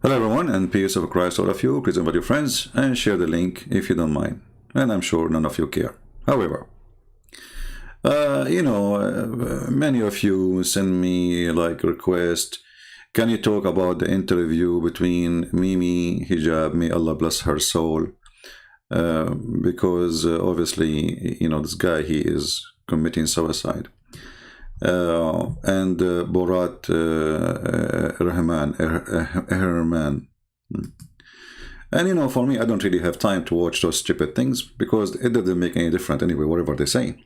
Hello everyone, and peace of Christ all of you. Please invite your friends and share the link if you don't mind. And I'm sure none of you care. However, many of you send me like request, can you talk about the interview between Mimi Hijab, may Allah bless her soul, because obviously, this guy, he is committing suicide. And Borat Ehrman. And for me, I don't really have time to watch those stupid things because it doesn't make any difference anyway, whatever they say.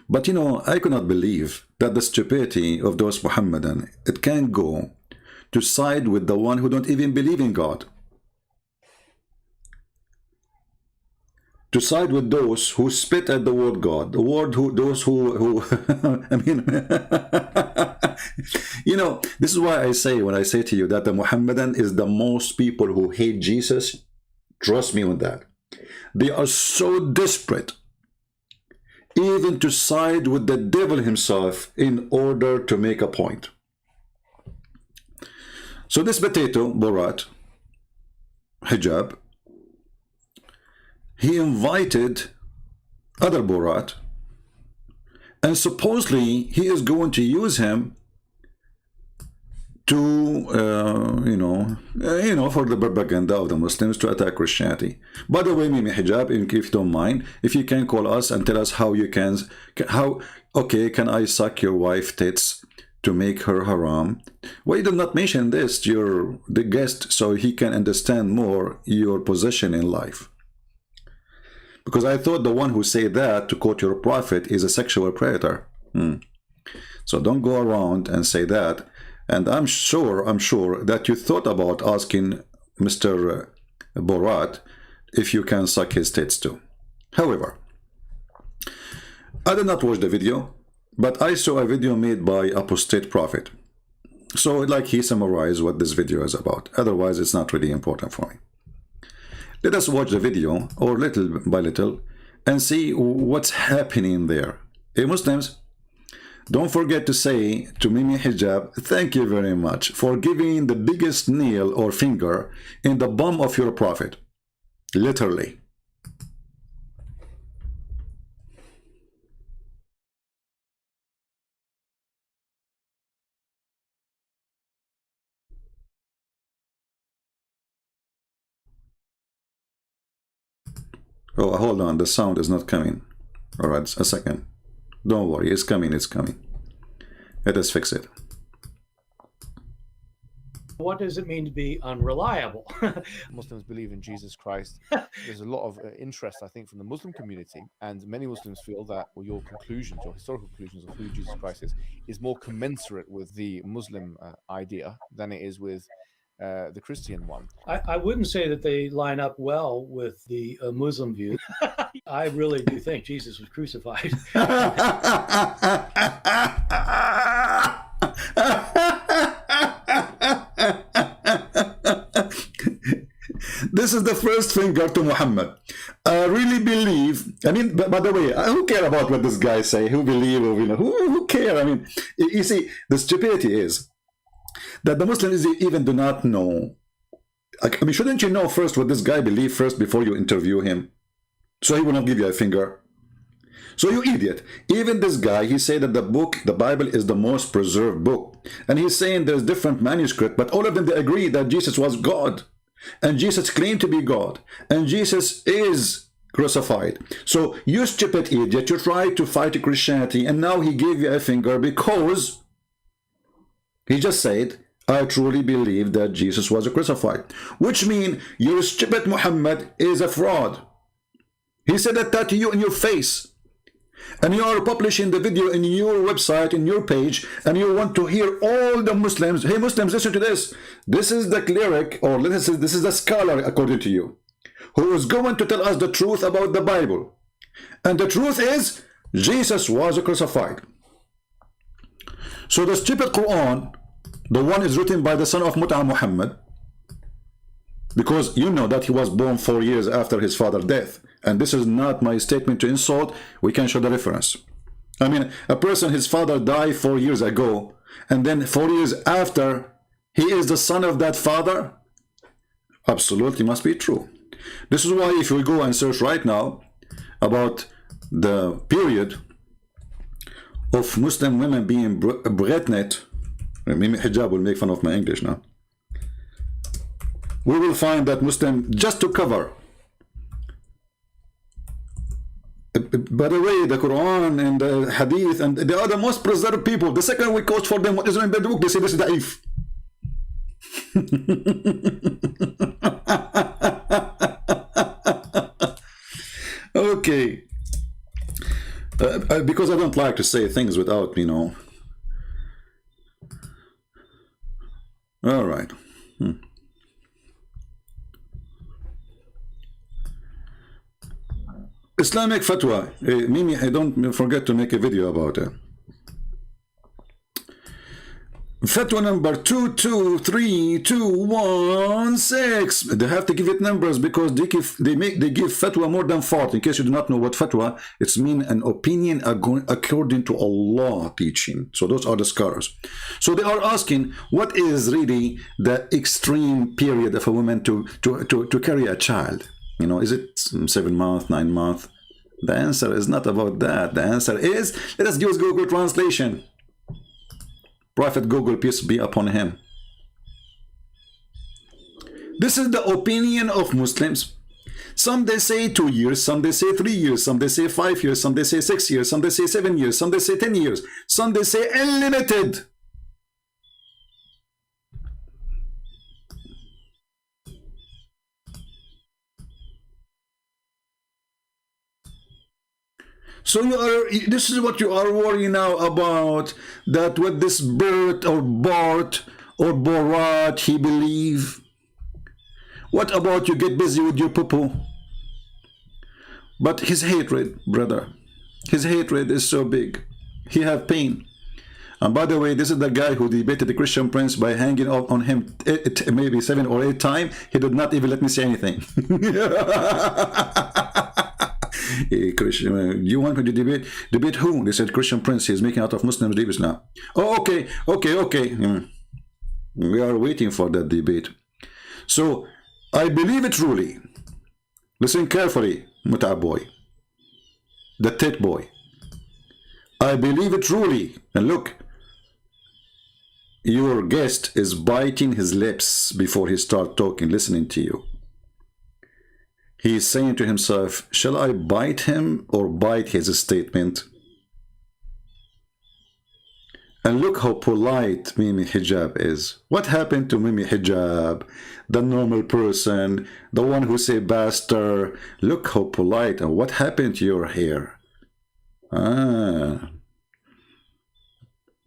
But I could not believe that the stupidity of those Muhammadan, it can go to side with the one who don't even believe in God. To side with those who spit at the word God, those who I mean, this is why I say, when I say to you that the Muhammadan is the most people who hate Jesus, trust me on that. They are so desperate, even to side with the devil himself in order to make a point. So this potato, Borat Hijab, he invited other Borat, and supposedly he is going to use him to, for the propaganda of the Muslims to attack Christianity. By the way, Mimi Hijab, if you don't mind, if you can call us and tell us how you can, can I suck your wife tits to make her haram? Why you did not mention this to the guest so he can understand more your position in life? Because I thought the one who said that, to quote your prophet, is a sexual predator. So don't go around and say that. And I'm sure that you thought about asking Mr. Borat if you can suck his tits too. However, I did not watch the video, but I saw a video made by apostate prophet. So like he summarized what this video is about. Otherwise, it's not really important for me. Let us watch the video, or little by little, and see what's happening there. Hey Muslims, don't forget to say to Mimi Hijab, thank you very much for giving the biggest nail or finger in the bum of your prophet. Literally. Oh, hold on, the sound is not coming. All right, a second. Don't worry, it's coming, it's coming. Let us fix it. What does it mean to be unreliable? Muslims believe in Jesus Christ. There's a lot of interest, I think, from the Muslim community, and many Muslims feel that, well, your conclusions, your historical conclusions of who Jesus Christ is more commensurate with the Muslim idea than it is with the Christian one. I wouldn't say that they line up well with the Muslim view. I really do think Jesus was crucified. This is the first finger to Muhammad. I really believe, by the way, who care about what this guy say? Who believe, or, who care? I mean, you see, the stupidity is that the Muslims even do not know. I mean, shouldn't you know first what this guy believes first before you interview him? So he will not give you a finger. So you idiot. Even this guy, he said that the Bible is the most preserved book. And he's saying there's different manuscripts, but all of them, they agree that Jesus was God. And Jesus claimed to be God. And Jesus is crucified. So you stupid idiot, you tried to fight Christianity, and now he gave you a finger because he just said, I truly believe that Jesus was crucified. Which means your stupid Muhammad is a fraud. He said that to you in your face. And you are publishing the video in your website, in your page, and you want to hear all the Muslims. Hey Muslims, listen to this. This is the cleric, or this is the scholar, according to you, who is going to tell us the truth about the Bible. And the truth is, Jesus was crucified. So the stupid Quran, the one is written by the son of Muhammad, because you know that he was born 4 years after his father's death. And this is not my statement to insult. We can show the reference. I mean, a person, his father died 4 years ago, and then 4 years after, he is the son of that father? Absolutely must be true. This is why if we go and search right now about the period of Muslim women being pregnant, Mimi Hijab will make fun of my English now. We will find that Muslim, just to cover. By the way, the Quran and the Hadith, and they are the most preserved people. The second we coach for them what is in the book, they say this is da'if. Okay. Because I don't like to say things without, you know. All right. Islamic fatwa. Mimi, I don't forget to make a video about it. Fatwa number 223216. They have to give it numbers because they give fatwa more than 40. In case you do not know what fatwa, it's mean an opinion according to Allah teaching. So those are the scholars. So they are asking, what is really the extreme period of a woman to carry a child? You know, is it 7 months, 9 months? The answer is not about that. The answer is, let us use Google Translation. Prophet Google, peace be upon him. This is the opinion of Muslims. Some they say 2 years, some they say 3 years, some they say 5 years, some they say 6 years, some they say 7 years, some they say 10 years, some they say unlimited. So this is what you are worrying now about, that what this Bert or Bart or Borat he believe. What about you get busy with your poo-poo? But his hatred, brother, his hatred is so big. He have pain. And by the way, this is the guy who debated the Christian prince by hanging out on him maybe 7 or 8 times. He did not even let me say anything. Hey, Christian, you want me to debate? Debate who? They said Christian prince. He's making out of Muslims debates now. Oh, okay. We are waiting for that debate. So I believe it truly. Listen carefully, Muta boy, the tit boy. I believe it truly. And look, your guest is biting his lips before he starts talking, listening to you. He is saying to himself, shall I bite him or bite his statement? And look how polite Mimi Hijab is. What happened to Mimi Hijab? The normal person, the one who say bastard. Look how polite. And what happened to your hair?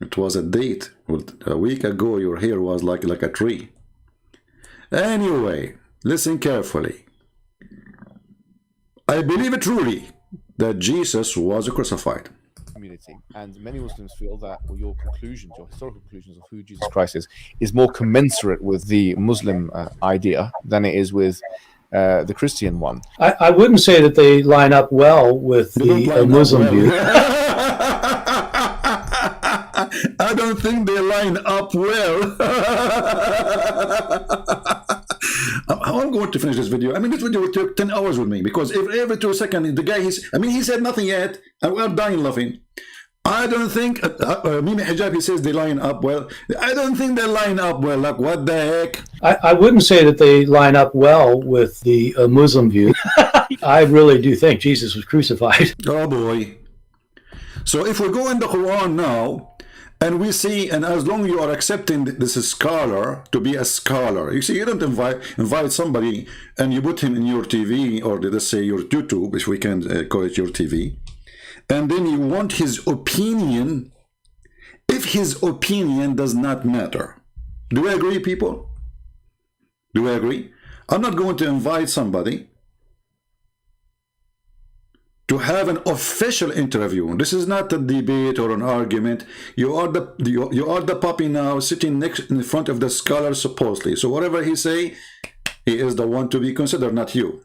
It was a date. A week ago your hair was like a tree. Anyway, listen carefully. I believe it truly that Jesus was crucified. Community, and many Muslims feel that your conclusions, your historical conclusions of who Jesus Christ is more commensurate with the Muslim idea than it is with the Christian one. I wouldn't say that they line up well with the Muslim view. I don't think they line up well. I'm going to finish this video. I mean, this video will take 10 hours with me because every 2 seconds, the guy, he said nothing yet, and we're dying laughing. I don't think, Mimi Hijab, he says they line up well. I don't think they line up well. Like, what the heck? I wouldn't say that they line up well with the Muslim view. I really do think Jesus was crucified. Oh, boy. So if we go in the Quran now, and we see, and as long as you are accepting this scholar to be a scholar, you see, you don't invite somebody and you put him in your TV, or let's say your YouTube, if we can call it your TV, and then you want his opinion, if his opinion does not matter. Do we agree, people? Do we agree? I'm not going to invite somebody to have an official interview. This is not a debate or an argument. You are the puppy now sitting next in front of the scholar supposedly. So whatever he say, he is the one to be considered, not you.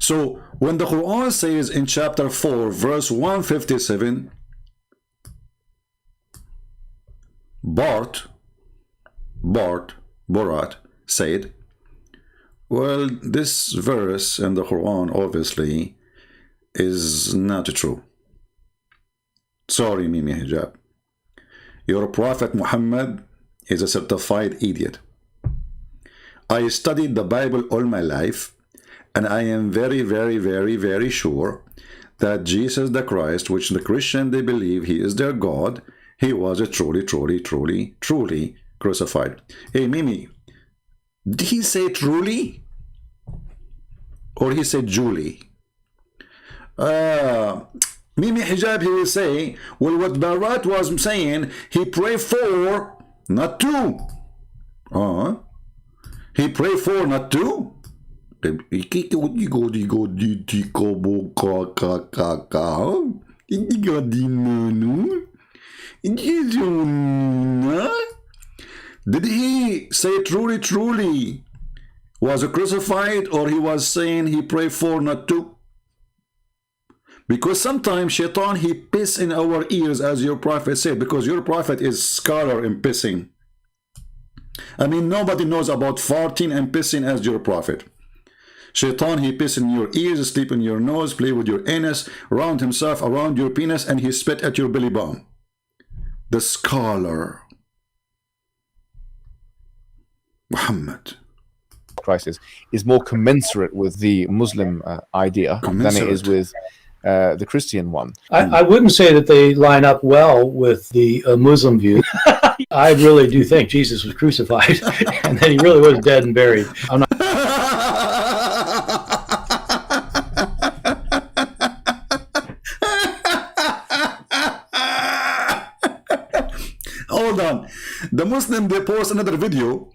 So when the Quran says in chapter 4, verse 157, Bart Borat, said, well, this verse in the Quran obviously is not true. Sorry, Mimi Hijab. Your Prophet Muhammad is a certified idiot. I studied the Bible all my life, and I am very, very, very, very sure that Jesus the Christ, which the Christian they believe he is their God, he was a truly, truly, truly, truly crucified. Hey, Mimi, did he say truly? Or he said Julie? Mimi Hijab, he will say, well, what Borat was saying, he prayed for, not to. He prayed for, not to. Did he say truly, truly was crucified, or he was saying he prayed for, not to? Because sometimes Shaitan, he piss in our ears, as your prophet said, because your prophet is scholar in pissing. I mean, nobody knows about farting and pissing as your prophet. Shaitan, he piss in your ears, sleep in your nose, play with your anus, round himself around your penis, and he spit at your belly button. The scholar Muhammad Christ is more commensurate with the Muslim idea than it is with the Christian one. I wouldn't say that they line up well with the Muslim view. I really do think Jesus was crucified and then he really was dead and buried. I'm not. Hold on. The Muslim, they post another video.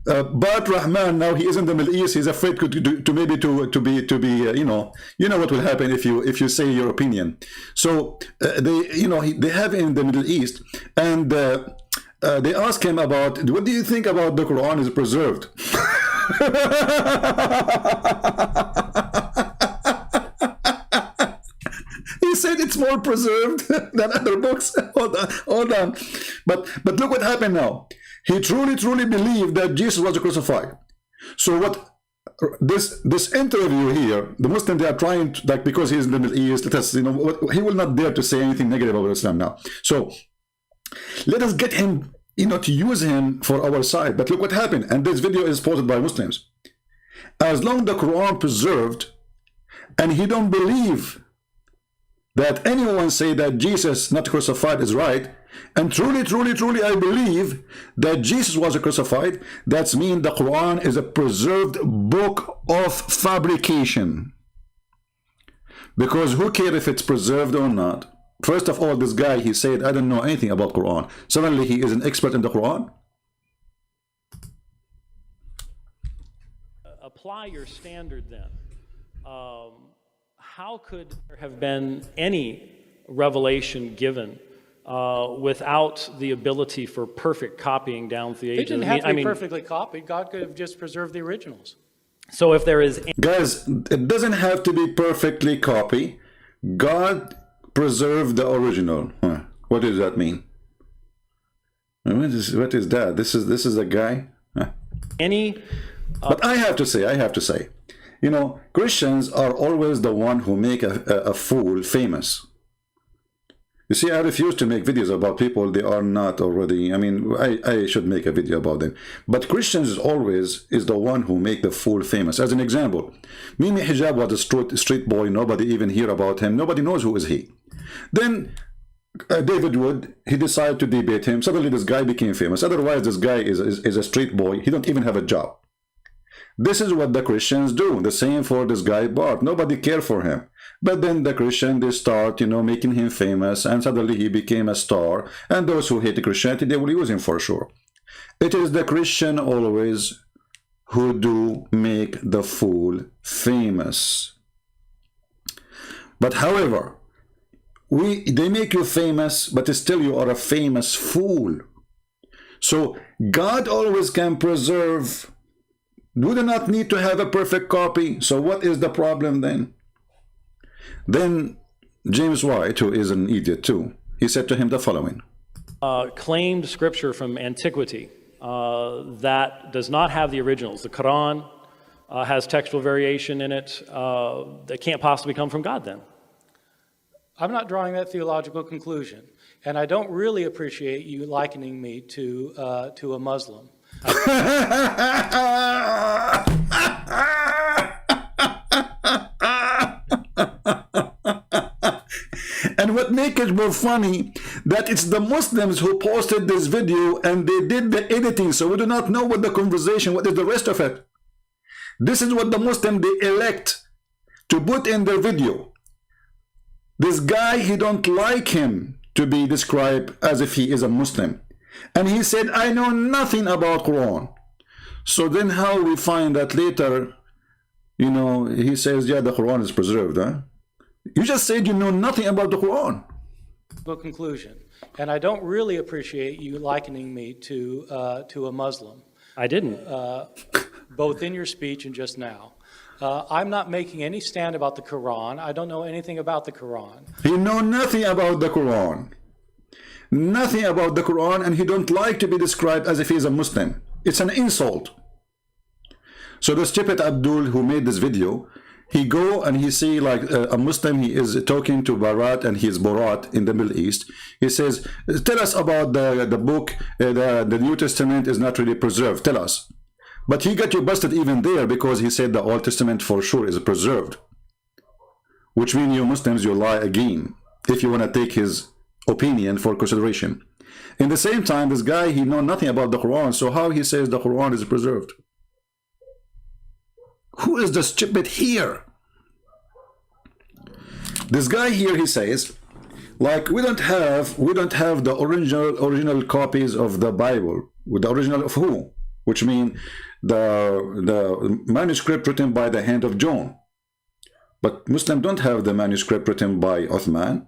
Bart Ehrman, now he is in the Middle East. He's afraid to be you know what will happen if you say your opinion. So they have in the Middle East, and they ask him about, what do you think about the Quran is preserved? He said it's more preserved than other books. Hold on. But look what happened now. He truly believed that Jesus was crucified. So what this interview here, the Muslim, they are trying to, like, because he's in the Middle East, let us, he will not dare to say anything negative about Islam now. So let us get him, to use him for our side. But look what happened. And this video is posted by Muslims. As long as the Quran preserved, and he don't believe that anyone say that Jesus not crucified is right, and truly I believe that Jesus was crucified, that means the Quran is a preserved book of fabrication. Because who cares if it's preserved or not? First of all, this guy, he said, I don't know anything about Quran. Suddenly he is an expert in the Quran. Apply your standard then. How could there have been any revelation given without the ability for perfect copying down through the ages? It didn't have to be perfectly copied. God could have just preserved the originals. So if there is... Guys, it doesn't have to be perfectly copied. God preserved the original. What does that mean? What is that? This is a guy? But I have to say, Christians are always the one who make a fool famous. You see, I refuse to make videos about people they are not already. I mean, I should make a video about them. But Christians always is the one who make the fool famous. As an example, Mimi Hijab was a street boy. Nobody even hear about him. Nobody knows who is he. Then David Wood, he decided to debate him. Suddenly this guy became famous. Otherwise, this guy is a street boy. He don't even have a job. This is what the Christians do. The same for this guy Bart. Nobody cared for him. But then the Christian, they start, making him famous, and suddenly he became a star. And those who hate Christianity, they will use him for sure. It is the Christian always who do make the fool famous. But however, they make you famous, but still you are a famous fool. So God always can preserve. We do not need to have a perfect copy. So what is the problem then? Then James White, who is an idiot too, he said to him the following. Claimed scripture from antiquity that does not have the originals. The Quran has textual variation in it that can't possibly come from God then. I'm not drawing that theological conclusion, and I don't really appreciate you likening me to a Muslim. And what makes it more funny, that it's the Muslims who posted this video and they did the editing, so we do not know what the conversation, what is the rest of it. This is what the Muslim they elect to put in their video. This guy, he don't like him to be described as if he is a Muslim. And he said, I know nothing about Quran. So then how we find that later, you know, he says, yeah, the Quran is preserved, huh? You just said you know nothing about the Quran. Conclusion, and I don't really appreciate you likening me to a Muslim. I didn't, both in your speech and just now. I'm not making any stand about the Quran. I don't know anything about the Quran. He know nothing about the Quran. Nothing about the Quran, and he don't like to be described as if he's a Muslim. It's an insult. So the stupid Abdul who made this video, he go and he see like a Muslim, he is talking to Barat, and he is Borat in the Middle East. He says, tell us about the book, the New Testament is not really preserved, tell us. But he got you busted even there, because he said the Old Testament for sure is preserved. Which means you Muslims, you lie again, if you want to take his opinion for consideration. In the same time, this guy, he know nothing about the Quran, so how he says the Quran is preserved? Who is the stupid here? This guy here, he says, like we don't have the original copies of the Bible. With the original of who? Which means the manuscript written by the hand of John. But Muslims don't have the manuscript written by Uthman.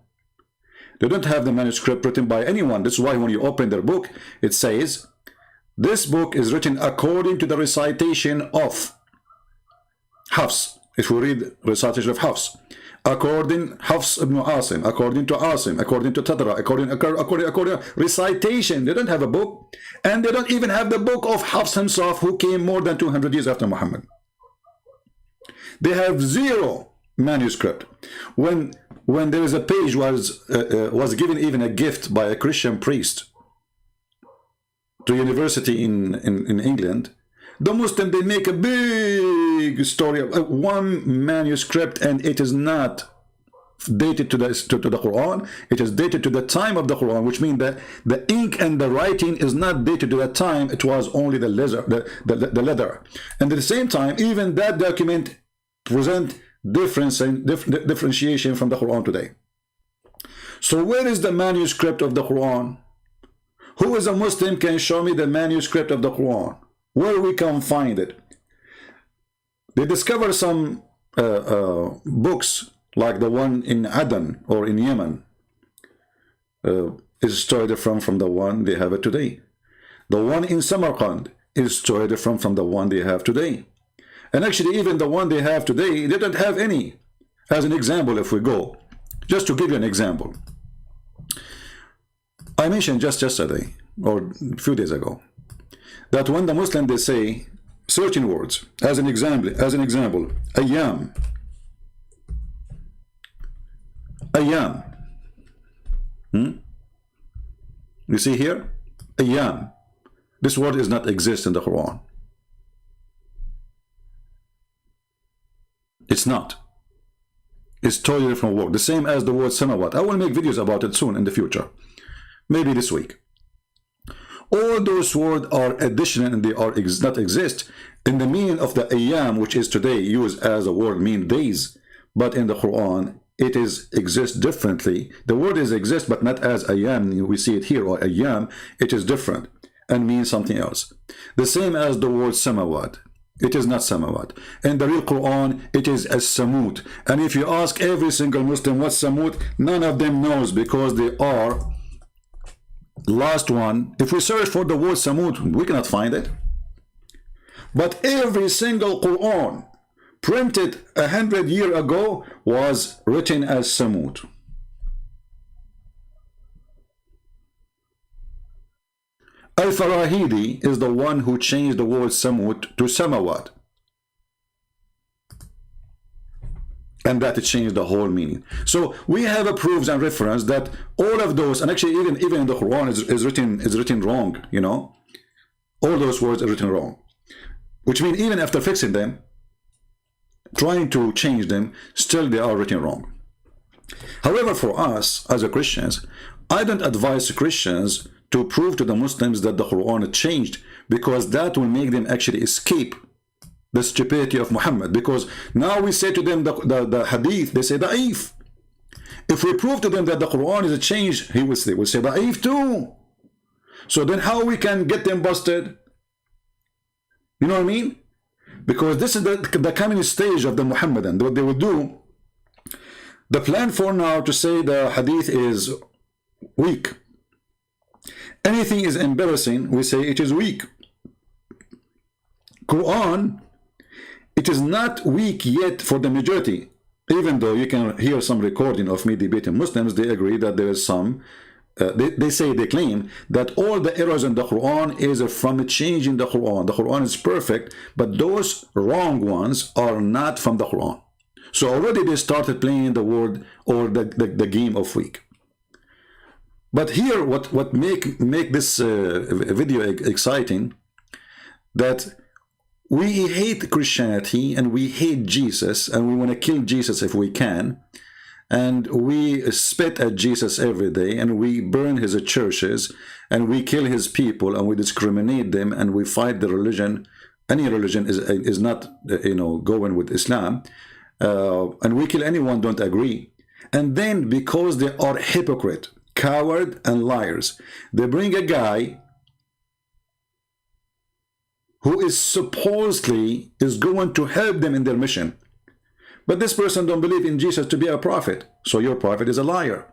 They don't have the manuscript written by anyone. That's why when you open their book, it says, this book is written according to the recitation of Hafs. If we read recitation of Hafs, according Hafs ibn Asim, according to Asim, according to Tadra, according recitation. They don't have a book, and they don't even have the book of Hafs himself, who came more than 200 years after Muhammad. They have zero manuscript. When there is a page was given even a gift by a Christian priest to university in England, the Muslim, they make a big story of one manuscript, and it is not dated to the Quran. It is dated to the time of the Quran, which means that the ink and the writing is not dated to that time. It was only the leather. And at the same time, even that document present differentiation from the Quran today. So where is the manuscript of the Quran? Who is a Muslim can show me the manuscript of the Quran? Where we can find it? They discover some books like the one in Aden or in Yemen is totally different from the one they have it today. The one in Samarkand is totally different from the one they have today. And actually even the one they have today, they don't have any. As an example, if we go, just to give you an example, I mentioned just yesterday or a few days ago that when the Muslim they say certain words, as an example, ayam, you see here, ayam, this word does not exist in the Quran. It's not. It's totally different word, the same as the word samawat. I will make videos about it soon in the future, maybe this week. All those words are additional, and they are not exist in the meaning of the ayyam, which is today used as a word mean days, but in the Quran it is exists differently. The word is exist, but not as ayyam we see it here, or ayyam. It is different and means something else. The same as the word samawat. It is not samawat. In the real Quran, it is as samut. And if you ask every single Muslim what's samut, none of them knows, because they are last one. If we search for the word samut, we cannot find it. But every single Quran printed 100 years ago was written as samut. Al-Farahidi is the one who changed the word Samut to Samawat. And that changed the whole meaning. So we have a proofs and reference that all of those, and actually even in the Quran is written wrong, you know. All those words are written wrong. Which means even after fixing them, trying to change them, still they are written wrong. However, for us as a Christians, I don't advise Christians to prove to the Muslims that the Quran changed, because that will make them actually escape the stupidity of Muhammad. Because now we say to them the hadith, they say da'if. If we prove to them that the Quran is a change, he will say da'if too. So then how we can get them busted? You know what I mean? Because this is the coming stage of the Muhammadan. What they will do, the plan for now to say the hadith is weak. Anything is embarrassing, we say it is weak. Quran, it is not weak yet for the majority. Even though you can hear some recording of me debating Muslims, they agree that there is some, they claim that all the errors in the Quran is from a change in the Quran. The Quran is perfect, but those wrong ones are not from the Quran. So already they started playing the word or the game of weak. But here, what make this video exciting, that we hate Christianity and we hate Jesus and we want to kill Jesus if we can, and we spit at Jesus every day and we burn his churches and we kill his people and we discriminate them and we fight the religion. Any religion is not, you know, going with Islam, and we kill anyone don't agree. And then because they are hypocrite, coward and liars, they bring a guy who is supposedly is going to help them in their mission. But this person don't believe in Jesus to be a prophet, so your prophet is a liar.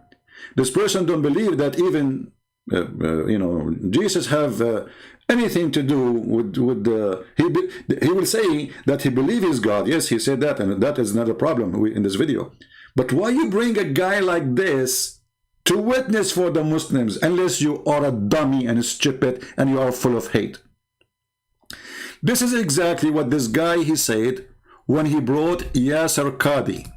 This person don't believe that even you know, Jesus have anything to do with he will say that he believes he's God. Yes, he said that, and that is not a problem in this video. But why you bring a guy like this to witness for the Muslims, unless you are a dummy and stupid and you are full of hate? This is exactly what this guy he said when he brought Yasser Qadi.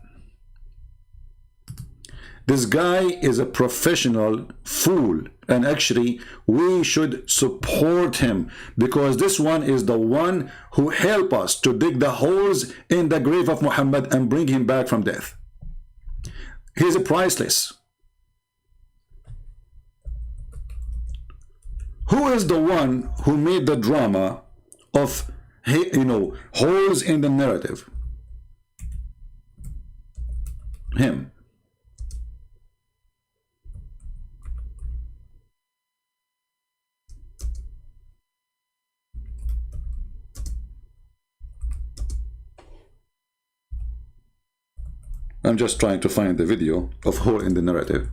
This guy is a professional fool, and actually we should support him, because this one is the one who helped us to dig the holes in the grave of Muhammad and bring him back from death. He's priceless. Who is the one who made the drama of, you know, holes in the narrative? Him. I'm just trying to find the video of hole in the narrative.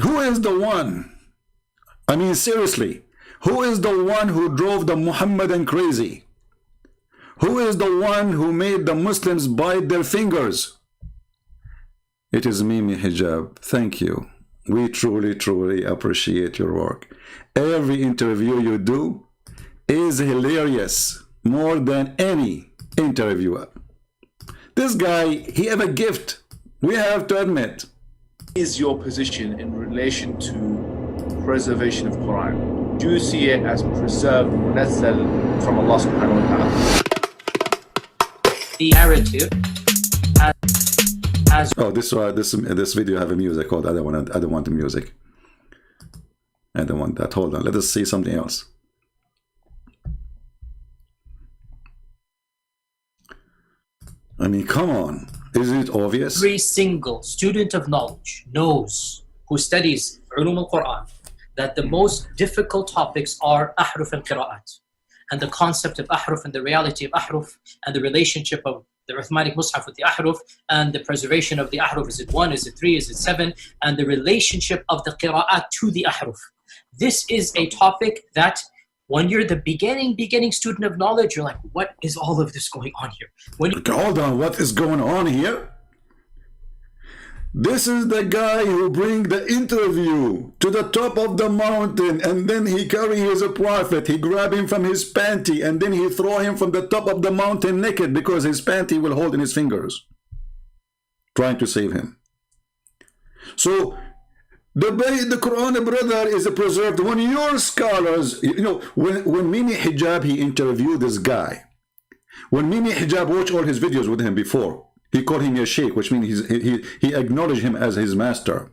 Who is the one? I mean, seriously, who is the one who drove the Muhammadan crazy? Who is the one who made the Muslims bite their fingers? It is Mimi Hijab. Thank you. We truly, truly appreciate your work. Every interview you do is hilarious, more than any interviewer. This guy, he have a gift. We have to admit. Is your position in relation to preservation of Quran? Do you see it as preserved, munazzal from Allah subhanahu wa ta'ala? The narrative as oh, this video have a music called I don't want the music. I don't want that. Hold on, let us see something else. I mean, come on. Isn't it obvious? every single student of knowledge knows, who studies ulum al-Quran, that the most difficult topics are ahruf and qira'at, and the concept of ahruf and the reality of ahruf, and the relationship of the Uthmanic Mus'haf with the ahruf, and the preservation of the ahruf. Is it 1? Is it 3? Is it 7? And the relationship of the qira'at to the ahruf. This is a topic that when you're the beginning student of knowledge, you're like, what is all of this going on here? When you Hold on, what is going on here? This is the guy who bring the interview to the top of the mountain, and then he carry his prophet, he grab him from his panty, and then he throw him from the top of the mountain naked because his panty will hold in his fingers, trying to save him. So the Quran, brother, is preserved. When your scholars, you know, when Mimi Hijab, he interviewed this guy. When Mimi Hijab watched all his videos with him before, he called him a sheikh, which means he acknowledged him as his master.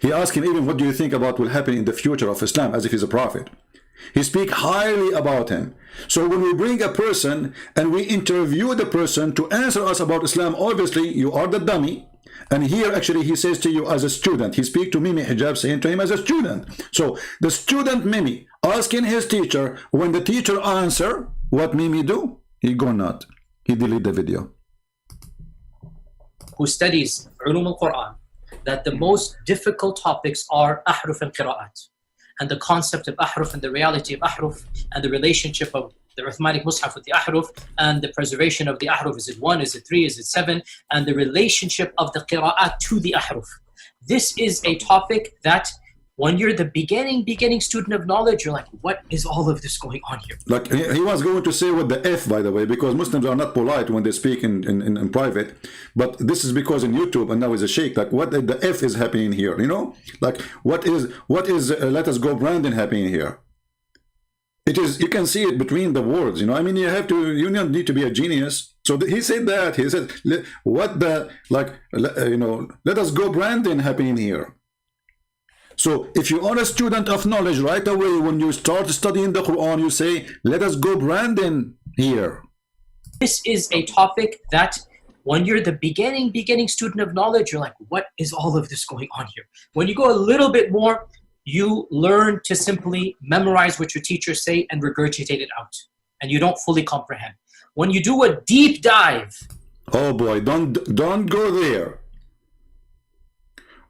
He asked him even, what do you think about what will happen in the future of Islam, as if he's a prophet. He speak highly about him. So when we bring a person and we interview the person to answer us about Islam, obviously you are the dummy. And here actually he says to you as a student, he speak to Mimi Hijab saying to him as a student. So the student Mimi asking his teacher, when the teacher answer, what Mimi do? He go not. He delete the video. who studies ulum al-Quran, that the most difficult topics are ahruf and qira'at, and the concept of ahruf and the reality of ahruf and the relationship of the Uthmanic Mus'haf with the ahruf and the preservation of the ahruf. Is it 1? Is it 3? Is it 7? And the relationship of the qira'at to the ahruf. This is a topic that when you're the beginning student of knowledge, you're like, what is all of this going on here? Like he was going to say with the F, by the way, because Muslims are not polite when they speak in private, but this is because in YouTube, and now is a sheikh, like what the F is happening here, you know? Like what is let us go Brandon happening here? It is, you can see it between the words, you know. I mean, you don't need to be a genius. So he said that, he said, what the, like, you know, let us go Brandon happening here. So if you are a student of knowledge, right away when you start studying the Quran, you say, let us go Brandon here. This is a topic that when you're the beginning student of knowledge, you're like, what is all of this going on here? When you go a little bit more, you learn to simply memorize what your teachers say and regurgitate it out, and you don't fully comprehend. When you do a deep dive, oh boy, don't go there.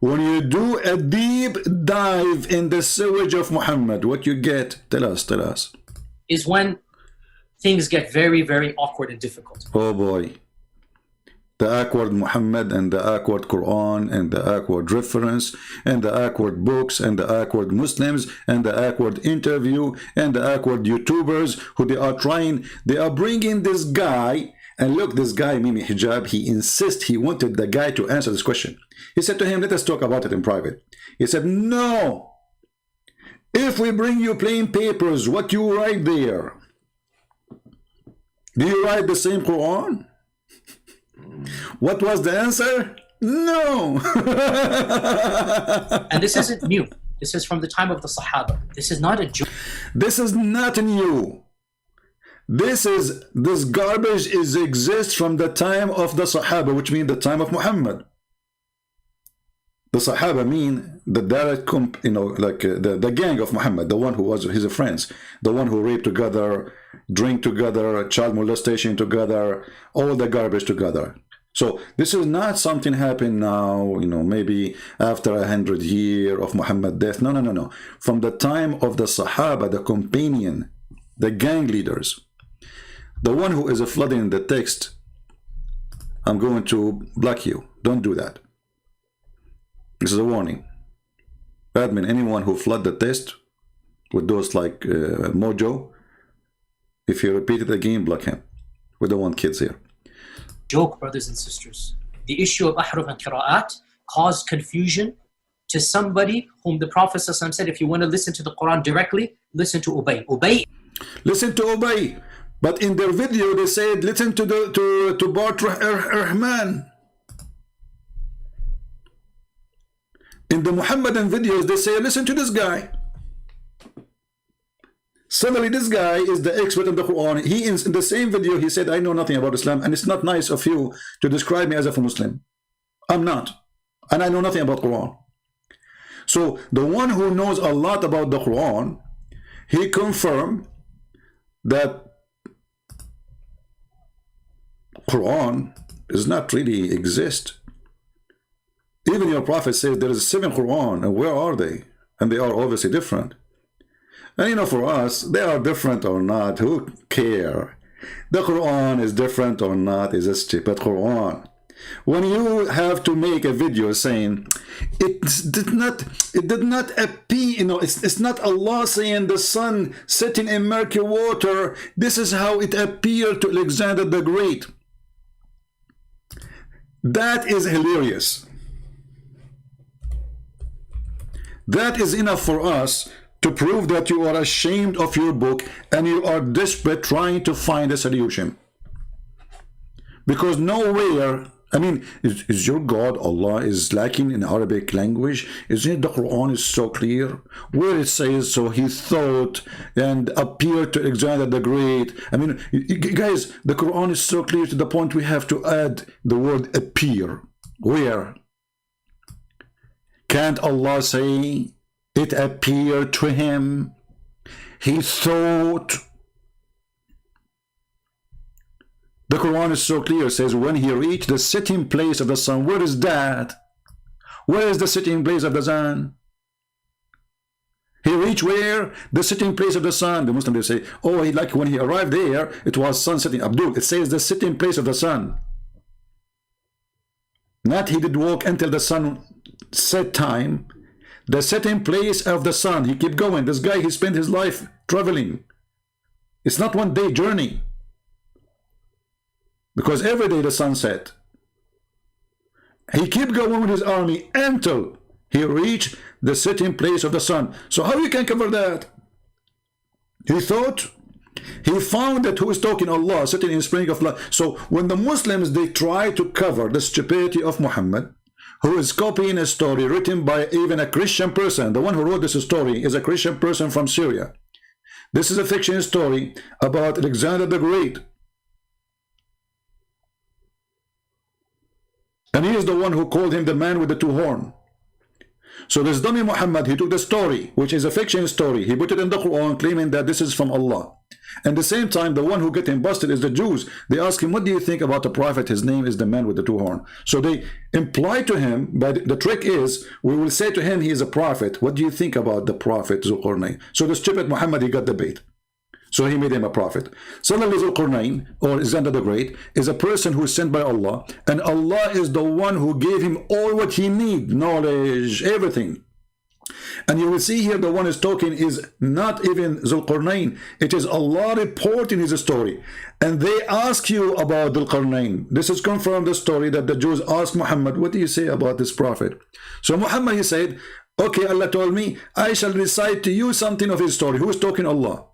When you do a deep dive in the sewage of Muhammad, what you get? Tell us. Is when things get very, very awkward and difficult. Oh boy. The awkward Muhammad and the awkward Quran and the awkward reference and the awkward books and the awkward Muslims and the awkward interview and the awkward YouTubers who they are bringing this guy. And look, this guy, Mimi Hijab, he insists, he wanted the guy to answer this question. He said to him, let us talk about it in private. He said, no. If we bring you plain papers, what you write there? Do you write the same Quran? What was the answer? No. And this isn't new. This is from the time of the Sahaba. This is not a joke. This is not new. This garbage exists from the time of the Sahaba, which means the time of Muhammad. The Sahaba mean the direct, you know, like the gang of Muhammad, the one who was his friends, the one who raped together, drink together, child molestation together, all the garbage together. So this is not something happened now, you know, maybe after 100 years of Muhammad's death. No. From the time of the Sahaba, the companion, the gang leaders, the one who is flooding the text, I'm going to block you. Don't do that. This is a warning. Admin, anyone who flood the text with those like mojo, if you repeat it again, block him. We don't want kids here. Joke, brothers and sisters. The issue of ahruf and qira'at caused confusion to somebody whom the Prophet ﷺ said, if you want to listen to the Quran directly, listen to Ubay. Listen to Ubay. But in their video, they said, listen to Bart Ehrman. In the Muhammadan videos, they say, listen to this guy. Suddenly, this guy is the expert in the Quran. He, in the same video, he said, I know nothing about Islam, and it's not nice of you to describe me as a Muslim. I'm not. And I know nothing about Quran. So, the one who knows a lot about the Quran, he confirmed that Quran does not really exist. Even your prophet says there is 7 Quran, and where are they? And they are obviously different. And you know, for us, they are different or not, who care? The Quran is different or not is a stupid Quran. When you have to make a video saying it did not appear, you know, it's not Allah saying the sun setting in murky water, this is how it appeared to Alexander the Great. That is hilarious. That is enough for us to prove that you are ashamed of your book and you are desperate trying to find a solution. Because nowhere, I mean, is your God, Allah, is lacking in Arabic language? Isn't it the Quran is so clear? Where it says, so he thought and appeared to Alexander the Great. I mean, guys, the Quran is so clear to the point we have to add the word appear. Where? Can't Allah say, it appeared to him, he thought? The Quran is so clear, it says, when he reached the sitting place of the sun. Where is that? Where is the sitting place of the sun? He reached where? The sitting place of the sun. The Muslims, they say, oh, like when he arrived there, it was sun setting. Abdul, it says the sitting place of the sun. Not he did walk until the sun set time. The setting place of the sun. He kept going. This guy, he spent his life traveling. It's not one day journey. Because every day the sun set. He kept going with his army until he reached the setting place of the sun. So how you can cover that? He thought, he found that who is talking Allah, sitting in spring of life. So when the Muslims, they try to cover the stupidity of Muhammad, who is copying a story written by even a Christian person. The one who wrote this story is a Christian person from Syria. This is a fiction story about Alexander the Great. And he is the one who called him the man with the two horns. So this dummy Muhammad, he took the story, which is a fiction story, he put it in the Quran, claiming that this is from Allah. And at the same time, the one who get him busted is the Jews. They ask him, what do you think about the prophet? His name is the man with the two horns. So they imply to him, but the trick is, we will say to him, he is a prophet. What do you think about the prophet Zulqarnain? So the stupid Muhammad, he got the bait. So he made him a prophet. Similarly, Zulqarnain, or Alexander the Great, is a person who is sent by Allah, and Allah is the one who gave him all what he needs, knowledge, everything. And you will see here the one is talking is not even Zulqarnain. It is Allah reporting his story. And they ask you about Zulqarnain. This is confirmed the story that the Jews asked Muhammad, what do you say about this prophet? So Muhammad, he said, okay, Allah told me, I shall recite to you something of his story. Who is talking? Allah.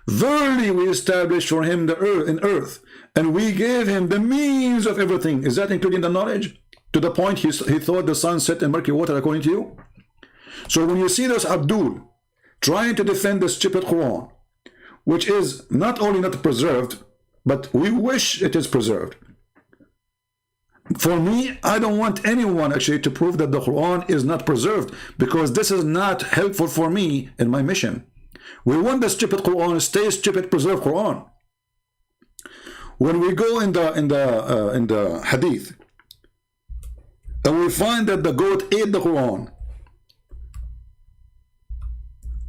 Verily we established for him the earth, and we gave him the means of everything. Is that including the knowledge? To the point he thought the sun set in murky water, according to you? So when you see this Abdul trying to defend the stupid Quran, which is not only not preserved, but we wish it is preserved. For me, I don't want anyone actually to prove that the Quran is not preserved, because this is not helpful for me in my mission. We want the stupid Quran, stay stupid, preserve Quran. When we go in the Hadith, and we find that the goat ate the Quran,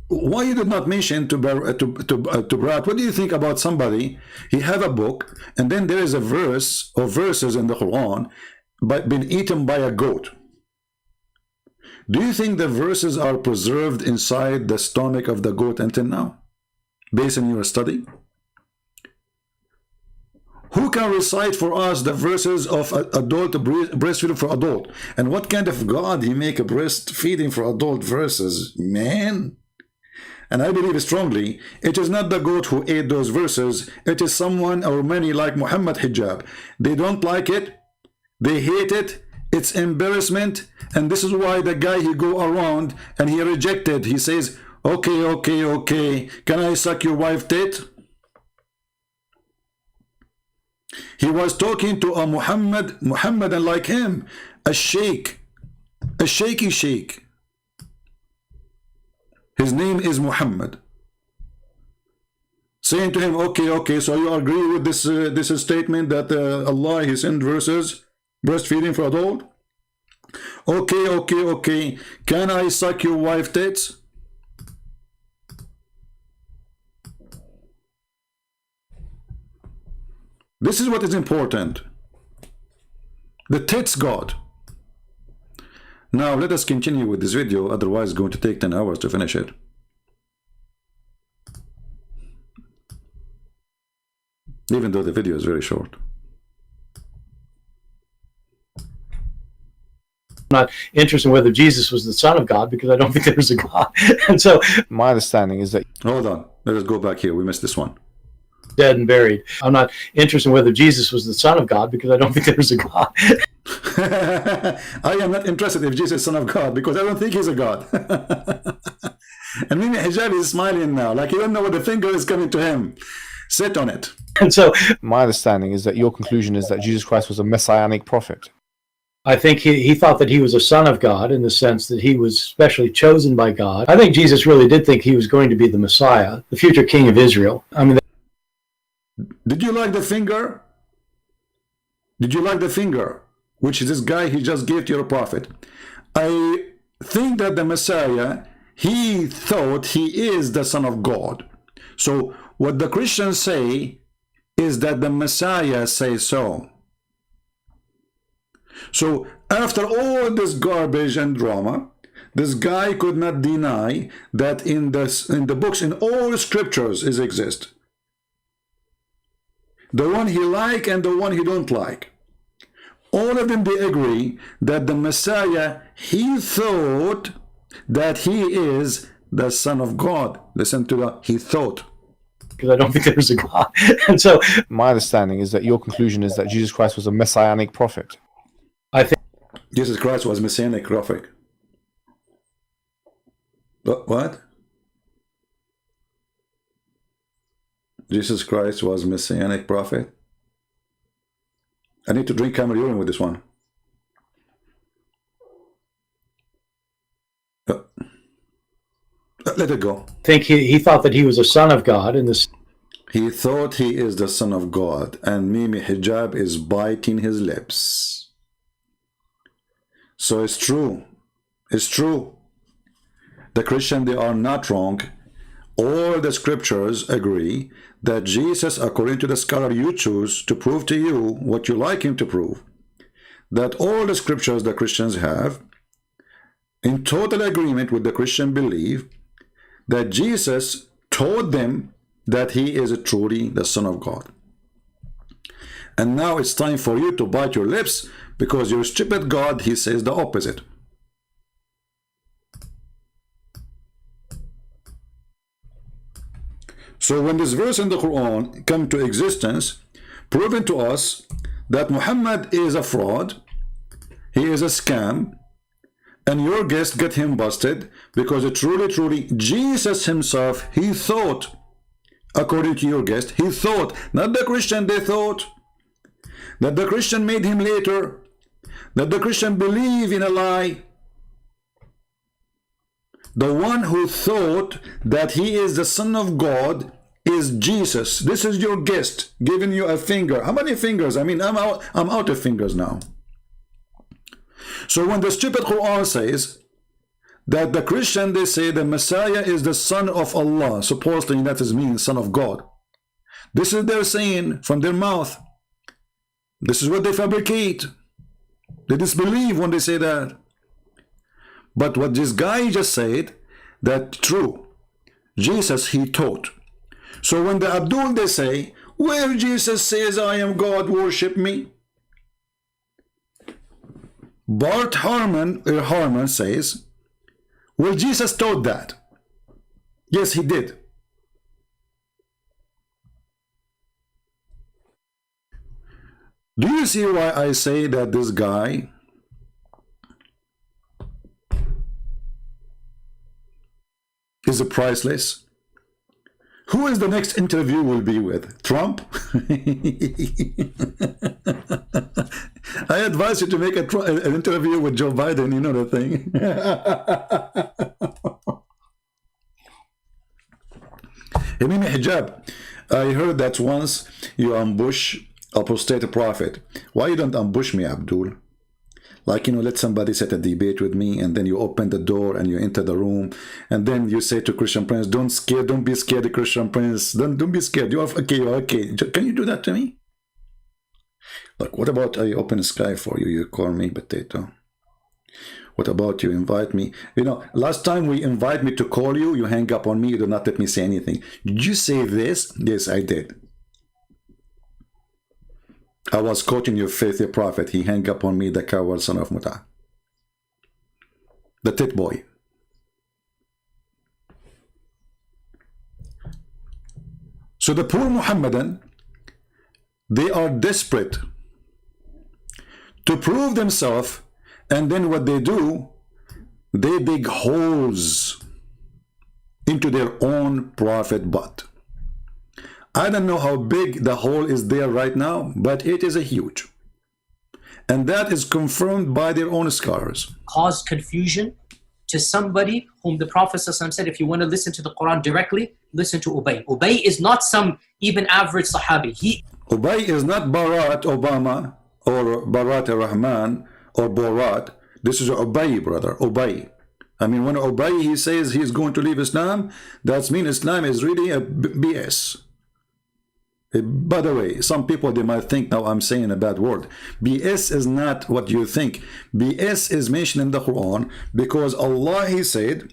why you did not mention to Borat? What do you think about somebody? He have a book, and then there is a verse or verses in the Quran, but been eaten by a goat. Do you think the verses are preserved inside the stomach of the goat until now, based on your study? Who can recite for us the verses of adult breastfeeding for adult? And what kind of God he make a breastfeeding for adult verses? Man. And I believe strongly, it is not the goat who ate those verses. It is someone or many like Muhammad Hijab. They don't like it. They hate it. It's embarrassment. And this is why the guy, he go around and he rejected. He says, okay, okay, okay. Can I suck your wife tit? He was talking to a Muhammadan like him, a sheikh, a shaky sheikh. His name is Muhammad. Saying to him, okay, okay, so you agree with this statement that Allah, he sent verses, breastfeeding for adult? Okay, okay, okay. Can I suck your wife tits? This is what is important. The tits God. Now let us continue with this video, otherwise it's going to take 10 hours to finish it. Even though the video is very short. Not interested in whether Jesus was the Son of God, because I don't think there's a God. And so, My understanding is that Hold on, let us go back here. We missed this one. dead and buried. I'm not interested in whether Jesus was the Son of God, because I don't think there's a God. I am not interested if Jesus is Son of God, because I don't think he's a God. And Mimi Hijab is smiling now, like he don't know what the finger is coming to him. Sit on it. And so, my understanding is that your conclusion is that Jesus Christ was a messianic prophet. I think he thought that he was a son of God, in the sense that he was specially chosen by God. I think Jesus really did think he was going to be the Messiah, the future king of Israel. I mean, Did you like the finger? Did you like the finger? Which is this guy he just gave to your prophet. I think that the Messiah, he thought he is the Son of God. So what the Christians say is that the Messiah says so. So after all this garbage and drama, this guy could not deny that in the books, in all scriptures is exist. The one he like and the one he don't like. All of them, they agree that the Messiah, he thought that he is the Son of God. Listen to that, he thought. because I don't think there's a God. And so, My understanding is that your conclusion is that Jesus Christ was a messianic prophet. I think Jesus Christ was messianic prophet. But what? Jesus Christ was messianic prophet? I need to drink camel urine with this one. Let it go. he thought that he was a son of God in this. He thought he is the Son of God, and Mimi Hijab is biting his lips. So it's true. It's true. The Christian, they are not wrong. All the scriptures agree that Jesus, according to the scholar you choose to prove to you what you like him to prove, that all the scriptures the Christians have, in total agreement with the Christian belief, that Jesus taught them that he is truly the Son of God. And now it's time for you to bite your lips, because your stupid God, he says the opposite. So when this verse in the Quran come to existence, proving to us that Muhammad is a fraud, he is a scam, and your guest get him busted, because truly Jesus himself, he thought, according to your guest, he thought, not the Christian, they thought, that the Christian made him later, that the Christian believe in a lie. The one who thought that he is the Son of God is Jesus. This is your guest giving you a finger. How many fingers? I mean, I'm out of fingers now. So when the stupid Quran says that the Christian, they say the Messiah is the Son of Allah, supposedly that means Son of God. This is their saying from their mouth. This is what they fabricate. They disbelieve when they say that. But what this guy just said, that true. Jesus, he taught. So when the Abdul, they say, where Jesus says, I am God, worship me. Bart Ehrman says, well, Jesus taught that. Yes, he did. Do you see why I say that this guy is priceless? Who is the next interview will be with? Trump? I advise you to make an interview with Joe Biden, you know the thing. Mimi Hijab, I heard that once you ambush apostate prophet. Why you don't ambush me, Abdul? Like, you know, let somebody set a debate with me, and then you open the door and you enter the room, and then you say to Christian Prince, don't be scared, Christian Prince. Don't be scared. You are okay, you are okay. Can you do that to me? Like, what about I open sky for you? You call me potato. What about you invite me? You know, last time we invite me to call you, you hang up on me. You do not let me say anything. Did you say this? Yes, I did. I was quoting your faithful prophet. He hung up on me, the coward son of Muta. The tit boy. So the poor Muhammadan, they are desperate to prove themselves, and then what they do, they dig holes into their own prophet butt. I don't know how big the hole is there right now, but it is a huge. And that is confirmed by their own scholars. Cause confusion to somebody whom the Prophet ﷺ said, if you want to listen to the Quran directly, listen to Ubay. Ubay is not some even average Sahabi. Ubay is not Barack Obama or Borat Ehrman or Borat. This is Ubay, brother, Ubay. I mean, when Ubay, he says he's going to leave Islam, that means Islam is really a BS. By the way, some people, they might think now I'm saying a bad word. BS is not what you think. BS is mentioned in the Quran because Allah, he said,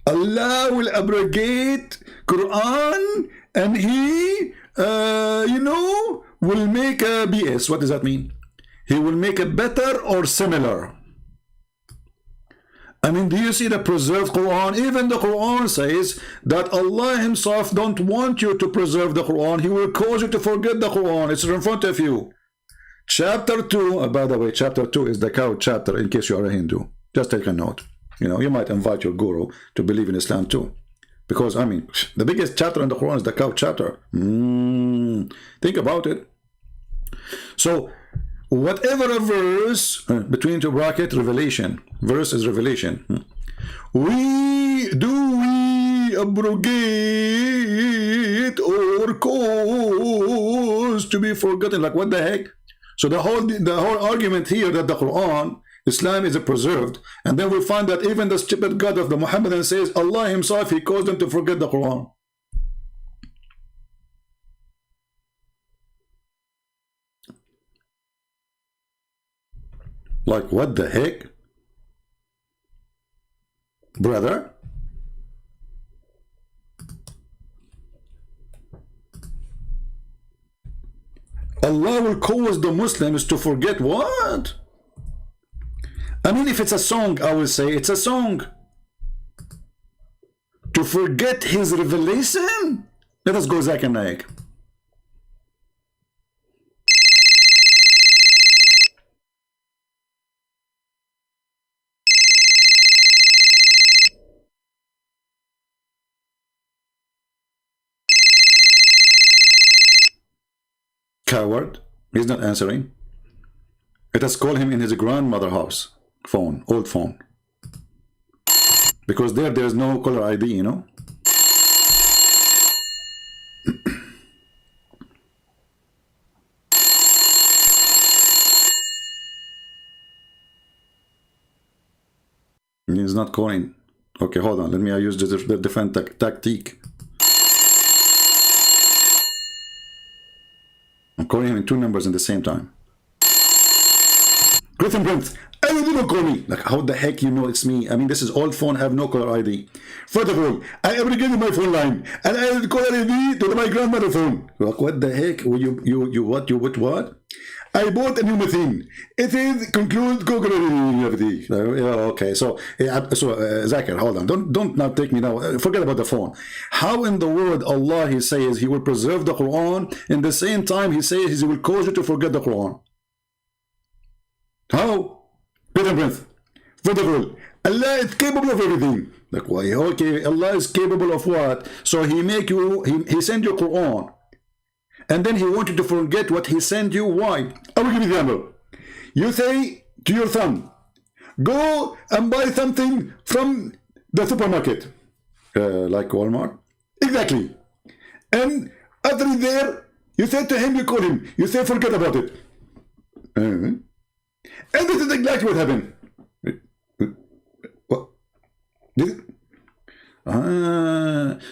Allah will abrogate Quran and he, will make a BS. What does that mean? He will make a better or similar. I mean, do you see the preserved Quran? Even the Quran says that Allah himself don't want you to preserve the Quran. He will cause you to forget the Quran. It's in front of you. Chapter 2, by the way, chapter 2 is the cow chapter, in case you are a Hindu. Just take a note. You know, you might invite your guru to believe in Islam too. Because, I mean, the biggest chapter in the Quran is the cow chapter. Think about it. So, whatever a verse, between two brackets, revelation. Verse is revelation. We abrogate or cause to be forgotten. Like, what the heck? So the whole argument here that the Quran, Islam is preserved, and then we find that even the stupid God of the Muhammadan says Allah himself, he caused them to forget the Quran. Like, what the heck? Brother? Allah will cause the Muslims to forget what? I mean, if it's a song, I will say it's a song. To forget his revelation? Let us go Zakir Naik. Coward. He's not answering. Let us call him in his grandmother house. Phone. Old phone. Because there's no caller ID, you know. He's not calling. Okay, hold on. Let me use the different tactic. I'm calling him in two numbers at the same time. Griffin Brent, I don't call me. Like, how the heck you know it's me? I mean, this is old phone, have no caller ID. First of all, I abrogated my phone line and I added caller ID to my grandmother phone. Like, what the heck? What? I bought a new machine. It is conclude okay, so Zakir, hold on. Don't now take me now. Forget about the phone. How in the world Allah, he says he will preserve the Quran, in the same time he says he will cause you to forget the Quran? How? First of all, Allah is capable of everything. Like, why? Okay, Allah is capable of what? So he he sent you Quran, and then he wanted to forget what he sent you. Why? I will give you the example. You say to your son, go and buy something from the supermarket, like Walmart. Exactly. And after he's there, you say to him, you call him, you say, forget about it. And this is exactly what happened. What?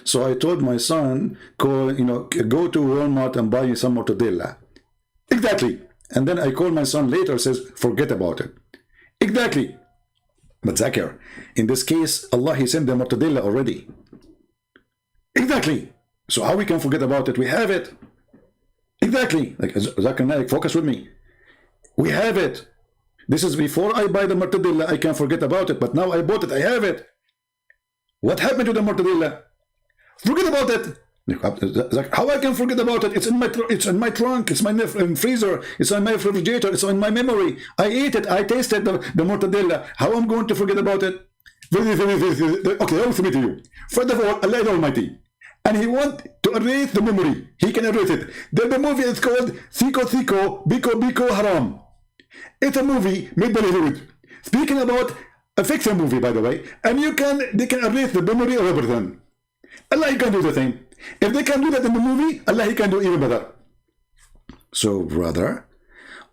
So I told my son, go to Walmart and buy some mortadella. Exactly. And then I call my son later, says, forget about it. Exactly. But Zakir, in this case, Allah, He sent the mortadella already. Exactly. So how we can forget about it? We have it. Exactly. Like Zakir Naik, focus with me. We have it. This is before I buy the mortadella, I can forget about it. But now I bought it, I have it. What happened to the mortadella? Forget about it. How I can forget about it? It's in my trunk. It's my freezer. It's in my refrigerator. It's in my memory. I ate it. I tasted the mortadella. How I'm going to forget about it? Okay, I will submit to you. First of all, Allah is Almighty, and He wants to erase the memory. He can erase it. There's a movie. It's called Siko Siko Biko Biko Haram. It's a movie made by Hollywood, speaking about a fiction movie, by the way, and they can erase the memory of everything. Allah can do the same. If they can do that in the movie, Allah He can do even better. So, brother,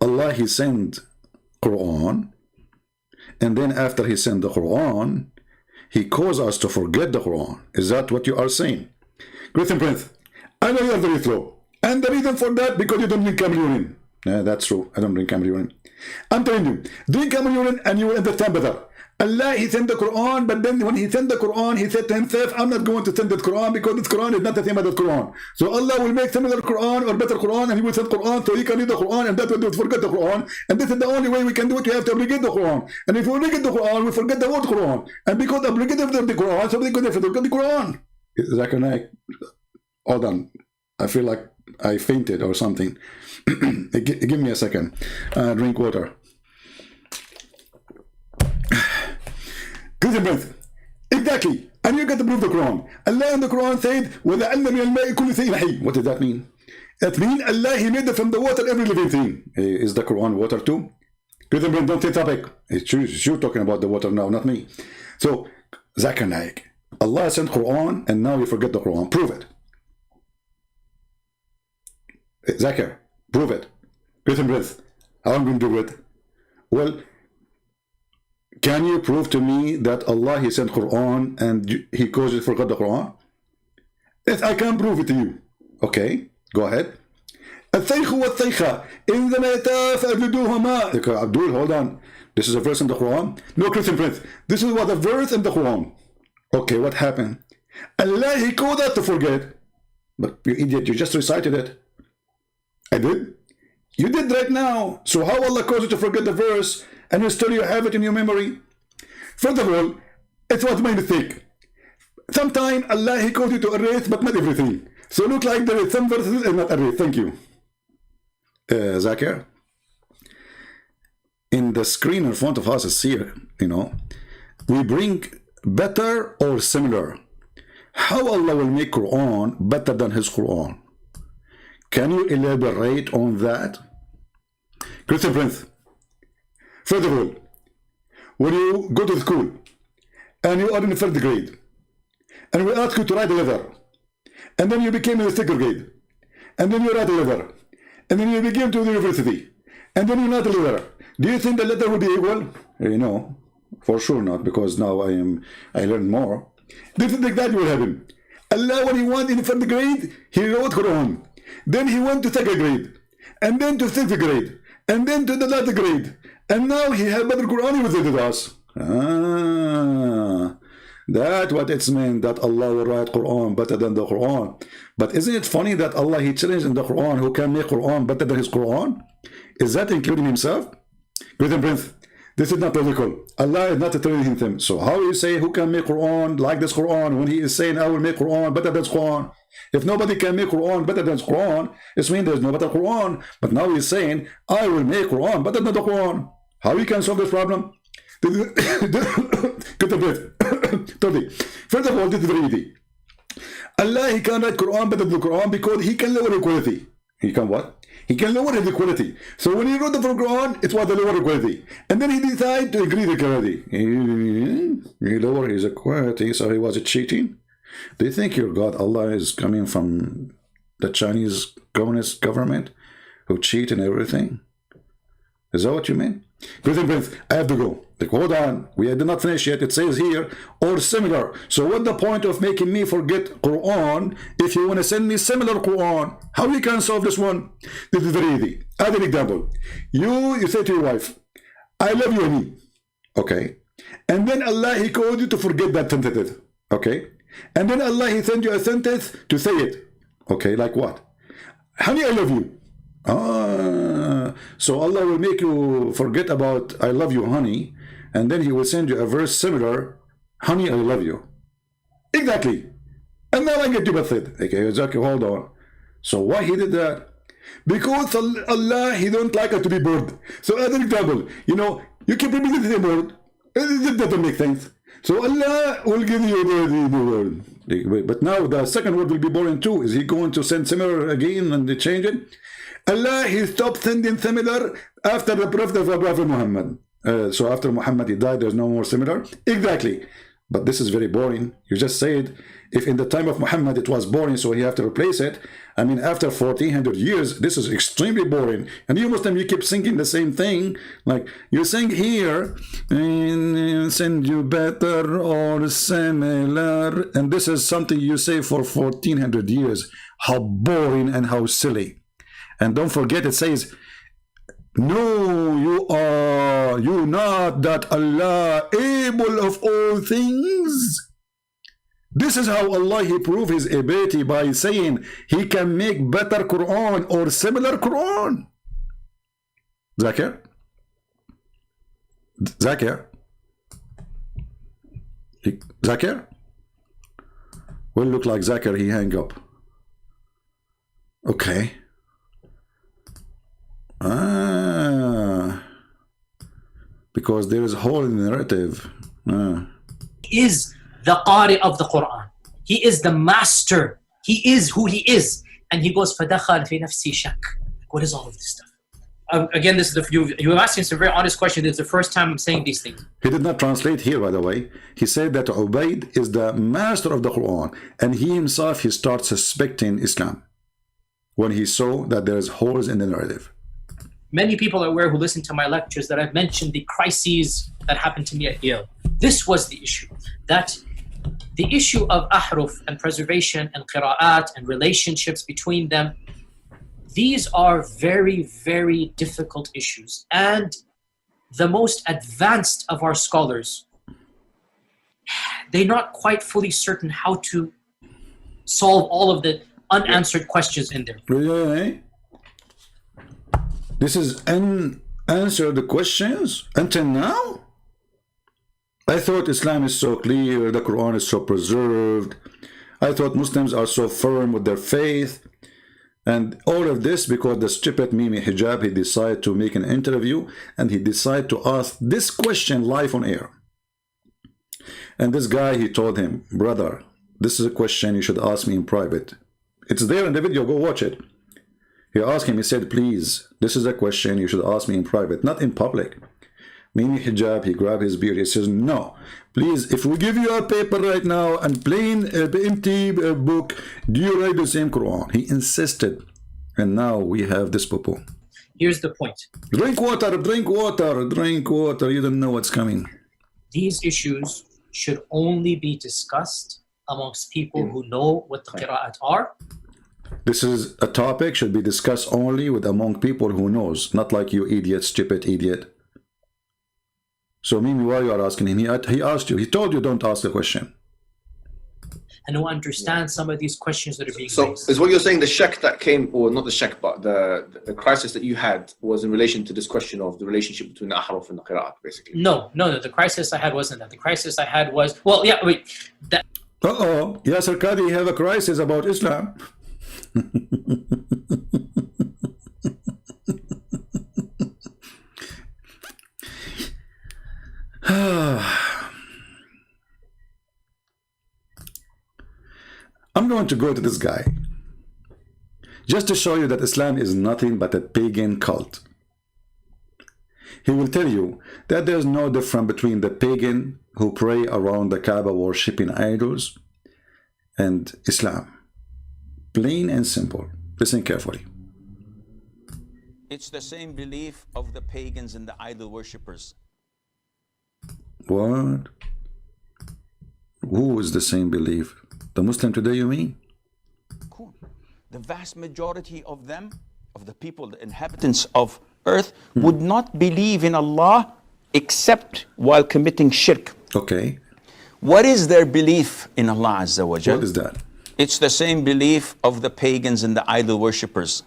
Allah He sent Quran, and then after He sent the Quran, He caused us to forget the Quran. Is that what you are saying? Christian Prince, I know you are very slow, and the reason for that, because you don't drink camel urine. Yeah, that's true. I don't drink camel urine. I'm telling you, drink camel urine and you will understand better. Allah, He sent the Quran, but then when He sent the Quran, He said to Himself, I'm not going to send the Quran because this Quran is not the same as the Quran. So Allah will make similar Quran or better Quran, and He will send Quran so He can read the Quran, and that will forget the Quran. And this is the only way we can do it. We have to abrogate the Quran. And if we abrogate the Quran, we forget the word Quran. And because abrogated the Quran, so we could forget the Quran. Zakir Naik, hold on. I feel like I fainted or something. Give me a second. Drink water. Christian Prince, exactly. And you got to prove the Quran. Allah in the Quran said, what does that mean? That means Allah, He made from the water every living thing. Is the Quran water too? Christian Prince, don't say topic. It's you talking about the water now, not me. So, Zakir Naik, Allah sent Quran and now you forget the Quran. Prove it. Zakir, prove it. Christian Prince, how am I going to do it? Well, can you prove to me that Allah, He sent Quran and He caused you to forget the Quran? Yes, I can prove it to you. Okay, go ahead. الثيخ والثيخة إنما يتفادوهما. Abdul, hold on. This is a verse in the Quran? No, Christian Prince. This is what a verse in the Quran. Okay, what happened? Allah, He caused us to forget. But you idiot, you just recited it. I did? You did right now. So how Allah caused you to forget the verse and you still have it in your memory? First of all, it was my mistake. Sometimes Allah, He caused you to erase, but not everything. So look like there is some verses and not erased. Thank you. Zakir, in the screen in front of us is here, we bring better or similar. How Allah will make Quran better than His Quran? Can you elaborate on that? Christian Prince, first of all, when you go to school and you are in the 3rd grade and we ask you to write a letter, and then you became in the 2nd grade, and then you write a letter, and then you begin to the university, and then you write a letter, do you think the letter will be equal? No, for sure not, because now I learn more. This is exactly what happened. Allah, when He went in the 3rd grade, He wrote Quran. Then He went to 2nd grade, and then to 6th grade, and then to the last grade, and now He had better Quran He visited us. That's what it's meant, that Allah will write Quran better than the Quran. But isn't it funny that Allah, He challenged in the Quran who can make Quran better than His Quran? Is that including Himself? Christian Prince, this is not logical. Allah is not challenging Him. So how you say who can make Quran like this Quran when He is saying I will make Quran better than Quran? If nobody can make Quran better than Quran, it means there's no better Quran. But now He's saying I will make Quran better than the Quran. How we can solve this problem? First of all, this is very easy. Allah, He can write Quran better than the Quran because He can lower the quality. He can what? He can lower the quality. So when He wrote the Quran, it was the lower quality. And then He decided to increase the quality. He lowered His quality, so He was cheating. Do you think your God, Allah, is coming from the Chinese communist government who cheat and everything? Is that what you mean? Prince, I have to go. Like, hold on, we did not finish yet. It says here, or similar. So what the point of making me forget Quran if you want to send me similar Quran? How we can solve this one? This is very easy. As an example, you say to your wife, I love you, honey. Okay. And then Allah, He called you to forget that sentence. Okay. And then Allah, He sent you a sentence to say it. Okay, like what? Honey, I love you. So Allah will make you forget about I love you, honey, and then He will send you a verse similar, honey, I love you. Exactly. And now I get to method. Okay, exactly, hold on. So why He did that? Because Allah, He don't like us to be bored. So as an example, you know, you keep repeating the same word. It doesn't make sense. So Allah will give you the word. But now the second word will be boring too. Is He going to send similar again and they change it? Allah, He stopped sending similar after the Prophet of Prophet Muhammad. So after Muhammad, he died, there's no more similar. Exactly. But this is very boring. You just said, if in the time of Muhammad it was boring, so you have to replace it. I mean, after 1400 years, this is extremely boring. And you Muslim, you keep singing the same thing. Like, you sing here, and send you better or similar. And this is something you say for 1400 years. How boring and how silly. And don't forget, it says, no, you not that Allah able of all things. This is how Allah, He proved His ability by saying He can make better Quran or similar Quran. Zakir? Zakir? Zakir? Will look like Zakir, he hang up. Okay. Because there is a hole in the narrative. He is the Qari of the Quran. He is the master. He is who He is. And He goes, فَدَخَلْ فِي نَفْسِي شَكْ. What is all of this stuff? Again, this is you were asking some very honest question. This is the first time I'm saying these things. He did not translate here, by the way. He said that Ubaid is the master of the Quran. And he himself, he starts suspecting Islam when he saw that there is holes in the narrative. Many people are aware who listen to my lectures that I've mentioned the crises that happened to me at Yale. This was the issue. That the issue of ahruf and preservation and qira'at and relationships between them, these are very, very difficult issues. And the most advanced of our scholars, they're not quite fully certain how to solve all of the unanswered questions in there. Really? This is unanswered the questions until now? I thought Islam is so clear, the Quran is so preserved. I thought Muslims are so firm with their faith. And all of this because the stupid Mimi Hijab, he decided to make an interview and he decided to ask this question live on air. And this guy, he told him, brother, this is a question you should ask me in private. It's there in the video, go watch it. He asked him, he said, please, this is a question you should ask me in private, not in public. Mimi Hijab, he grabbed his beard, he says, no, please, if we give you a paper right now and plain empty book, do you write the same Quran? He insisted, and now we have this poo-poo. Here's the point. Drink water, drink water, drink water, you don't know what's coming. These issues should only be discussed amongst people who know what the qira'at are. This is a topic should be discussed only with among people who knows, not like you idiot, stupid idiot. So Mimi, why you are asking him? He asked you, he told you don't ask the question. And who understand some of these questions that are being So raised. is what you're saying the shak that came, or not the shak, but the crisis that you had was in relation to this question of the relationship between the ahruf and the qira'at, basically? No, the crisis I had wasn't that. The crisis I had was, well, yeah, wait. That, Uh-oh, Yasser Qadi have a crisis about Islam. I'm going to go to this guy just to show you that Islam is nothing but a pagan cult. He will tell you that there's no difference between the pagan who pray around the Kaaba worshipping idols and Islam. Plain and simple. Listen carefully. It's the same belief of the pagans and the idol worshippers. What? Who is the same belief? The Muslim today, you mean? Cool. The vast majority of them, of the people, the inhabitants of earth, would not believe in Allah except while committing shirk. Okay. What is their belief in Allah Azza wa Jal? What is that? It's the same belief of the pagans and the idol worshippers.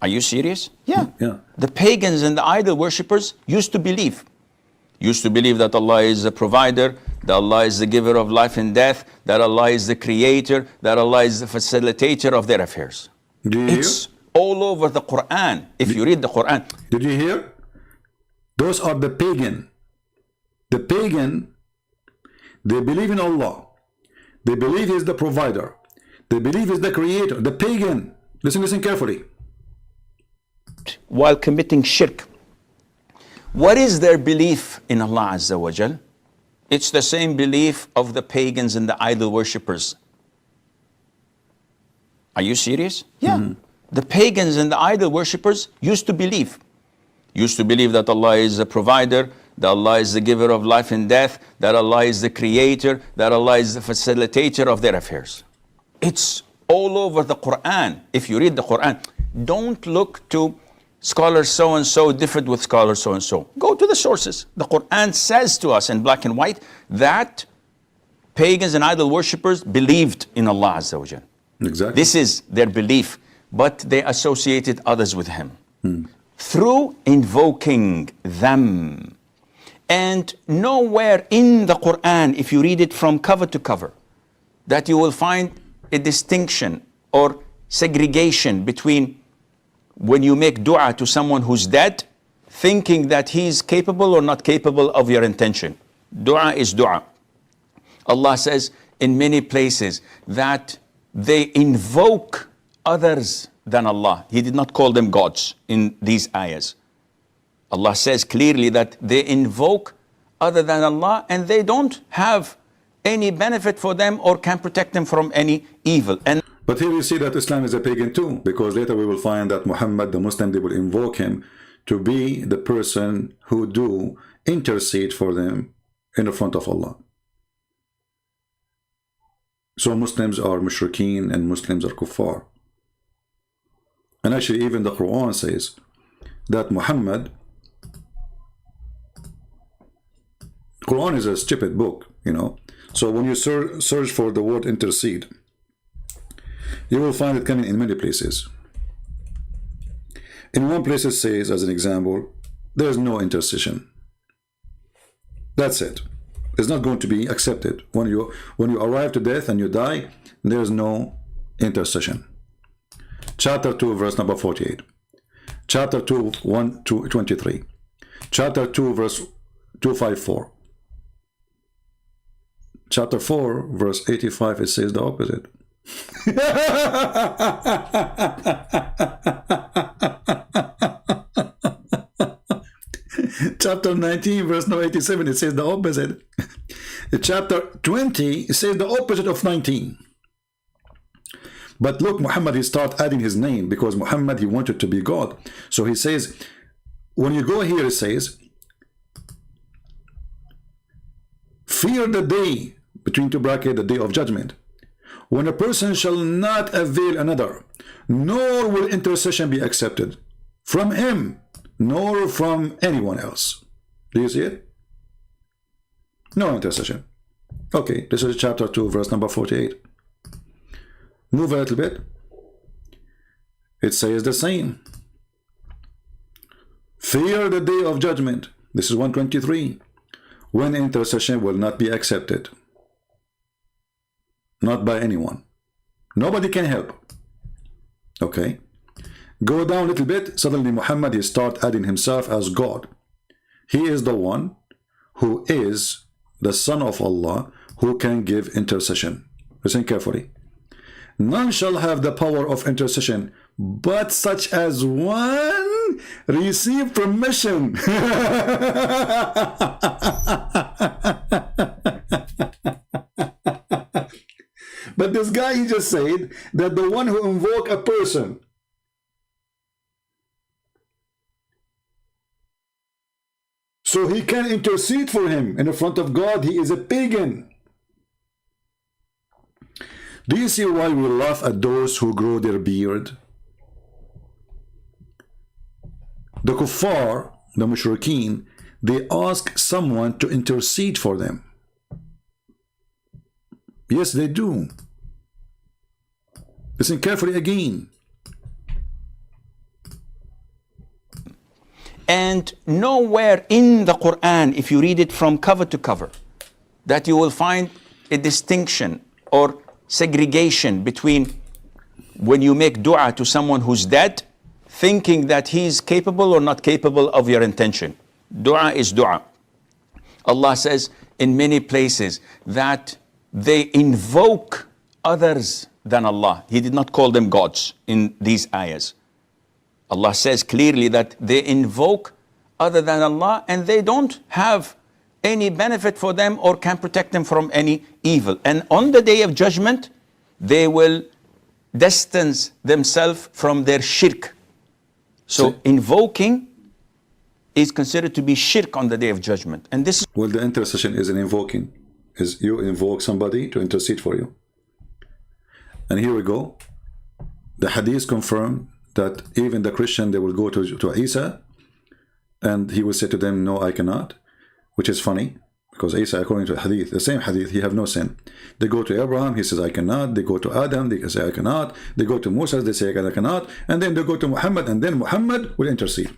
Are you serious? Yeah. Yeah. The pagans and the idol worshippers used to believe that Allah is the provider, that Allah is the giver of life and death, that Allah is the creator, that Allah is the facilitator of their affairs. Do you It's all over the Quran. If you read the Quran. Did you hear? Those are the pagan. The pagan, they believe in Allah. They believe He is the provider. They believe He is the creator. The pagan. Listen carefully. While committing shirk. What is their belief in Allah Azza wa Jal? It's the same belief of the pagans and the idol worshippers. Are you serious? Yeah. The pagans and the idol worshippers used to believe that Allah is the provider, that Allah is the giver of life and death, that Allah is the creator, that Allah is the facilitator of their affairs. It's all over the Quran. If you read the Quran, don't look to scholar so-and-so differed with scholar so-and-so. Go to the sources. The Quran says to us in black and white that pagans and idol worshippers believed in Allah Azza wa Jal. Exactly. This is their belief, but they associated others with Him through invoking them. And nowhere in the Quran, if you read it from cover to cover, that you will find a distinction or segregation between when you make dua to someone who's dead, thinking that he's capable or not capable of your intention. Dua is dua. Allah says in many places that they invoke others than Allah. He did not call them gods in these ayahs. Allah says clearly that they invoke other than Allah and they don't have any benefit for them or can protect them from any evil. But here you see that Islam is a pagan too, because later we will find that Muhammad, the Muslim, they will invoke him to be the person who do intercede for them in the front of Allah. So Muslims are mushrikeen and Muslims are kuffar. And actually even the Quran says that Muhammad, Quran is a stupid book, you know. So when you search for the word intercede, you will find it coming in many places. In one place it says, as an example, there is no intercession. That's it. It's not going to be accepted. When you arrive to death and you die, there is no intercession. Chapter 2, verse number 48. Chapter 2, 1 to 23. Chapter 2, verse 254. Chapter 4, verse 85, it says the opposite. Chapter 19, verse number 87, it says the opposite. Chapter 20, it says the opposite of 19. But look, Muhammad, he start adding his name because Muhammad, he wanted to be God. So he says, when you go here, it says, fear the day, between two brackets, the day of judgment, when a person shall not avail another, nor will intercession be accepted from him, nor from anyone else. Do you see it? No intercession. Okay, this is chapter 2, verse number 48. Move a little bit. It says the same. Fear the day of judgment. This is 123. When intercession will not be accepted. Not by anyone. Nobody can help. Okay. Go down a little bit. Suddenly Muhammad, he start adding himself as God. He is the one who is the Son of Allah who can give intercession. Listen carefully. None shall have the power of intercession but such as one receive permission. But this guy, he just said that the one who invoke a person so he can intercede for him in front of God. He is a pagan. Do you see why we laugh at those who grow their beard? The kuffar, the mushrikeen, they ask someone to intercede for them. Yes, they do. Listen carefully again. And nowhere in the Quran, if you read it from cover to cover, that you will find a distinction or segregation between when you make dua to someone who's dead, thinking that he's capable or not capable of your intention. Dua is dua. Allah says in many places that they invoke others than Allah. He did not call them gods in these ayahs. Allah says clearly that they invoke other than Allah and they don't have any benefit for them or can protect them from any evil. And on the day of judgment, they will distance themselves from their shirk. So invoking is considered to be shirk on the day of judgment. And this is... Well, the intercession is an invoking. Is you invoke somebody to intercede for you. And here we go. The hadith confirm that even the Christian, they will go to Isa and he will say to them, no, I cannot, which is funny because Isa, according to the hadith, the same hadith, he have no sin. They go to Abraham, he says, I cannot. They go to Adam, they say, I cannot. They go to Musa, they say, I cannot. And then they go to Muhammad, and then Muhammad will intercede.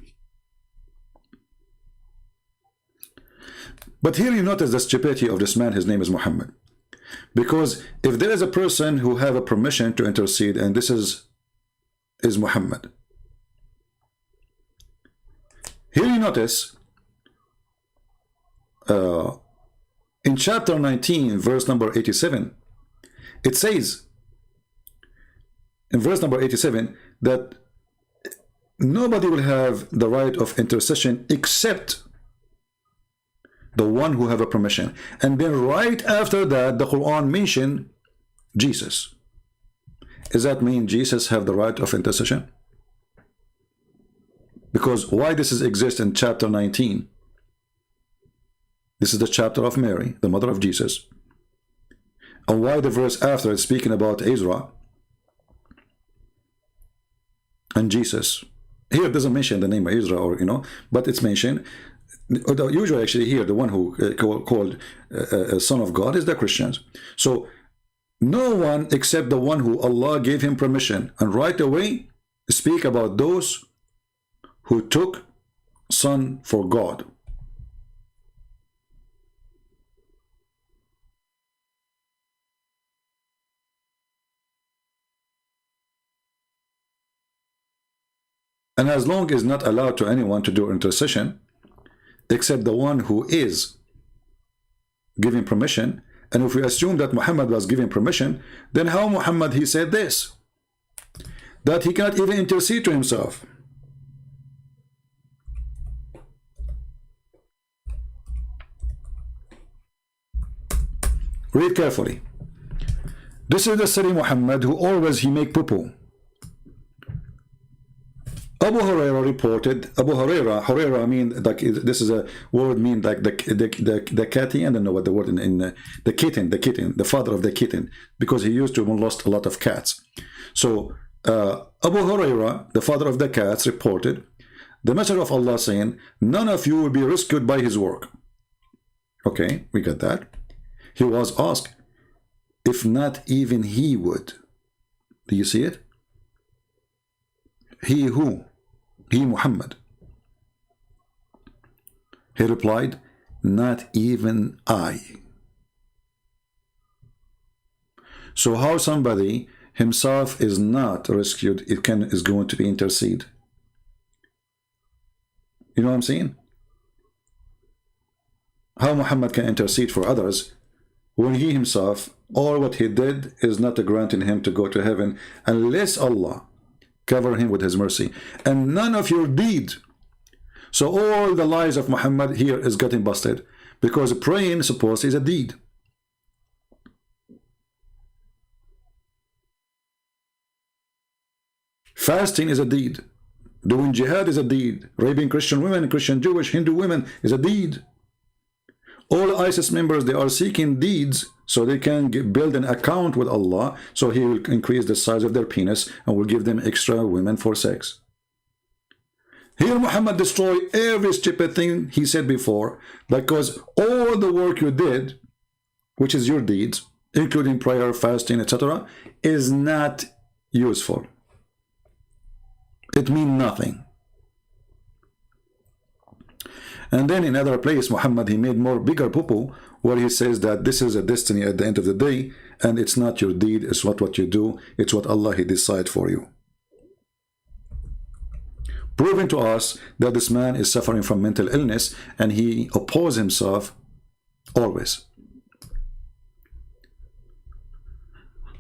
But here you notice the stupidity of this man. His name is Muhammad. Because if there is a person who have a permission to intercede, and this is Muhammad. Here you notice in chapter 19, verse number 87, it says in verse number 87 that nobody will have the right of intercession except the one who have a permission. And then right after that, the Quran mentioned Jesus. Does that mean Jesus have the right of intercession? Because why this is exist in chapter 19? This is the chapter of Mary, the mother of Jesus. And why the verse after is speaking about Ezra and Jesus? Here it doesn't mention the name of Ezra, or but it's mentioned. Usually, actually, here the one who called Son of God is the Christians. So no one except the one who Allah gave him permission, and right away speak about those who took Son for God. And as long as not allowed to anyone to do intercession except the one who is giving permission, and if we assume that Muhammad was giving permission, then how Muhammad he said this? That he cannot even intercede to himself. Read carefully. This is the Sari Muhammad who always he make poo-poo. Abu Huraira reported. Abu Huraira mean like this is a word mean like the catty, and I don't know what the word in the kitten, the father of the kitten, because he used to molest a lot of cats. So Abu Huraira, the father of the cats, reported the Messenger of Allah saying, none of you will be rescued by his work. Okay, we got that. He was asked if not even he would. Do you see it? He who? He Muhammad. He replied, not even I. So how somebody himself is not rescued, is going to be intercede? You know what I'm saying? How Muhammad can intercede for others when he himself, all what he did is not granting him to go to heaven unless Allah cover him with his mercy, and none of your deed. So all the lies of Muhammad here is getting busted, because praying suppose is a deed. Fasting is a deed. Doing jihad is a deed. Raping Christian women, Christian, Jewish, Hindu women is a deed. All ISIS members, they are seeking deeds so they can build an account with Allah, so He will increase the size of their penis and will give them extra women for sex. Here Muhammad destroyed every stupid thing he said before, because all the work you did, which is your deeds, including prayer, fasting, etc., is not useful. It means nothing. And then in another place, Muhammad, he made more bigger poo-poo, where he says that this is a destiny at the end of the day, and it's not your deed, it's what you do, it's what Allah He decide for you. Proving to us that this man is suffering from mental illness, and he opposes himself always.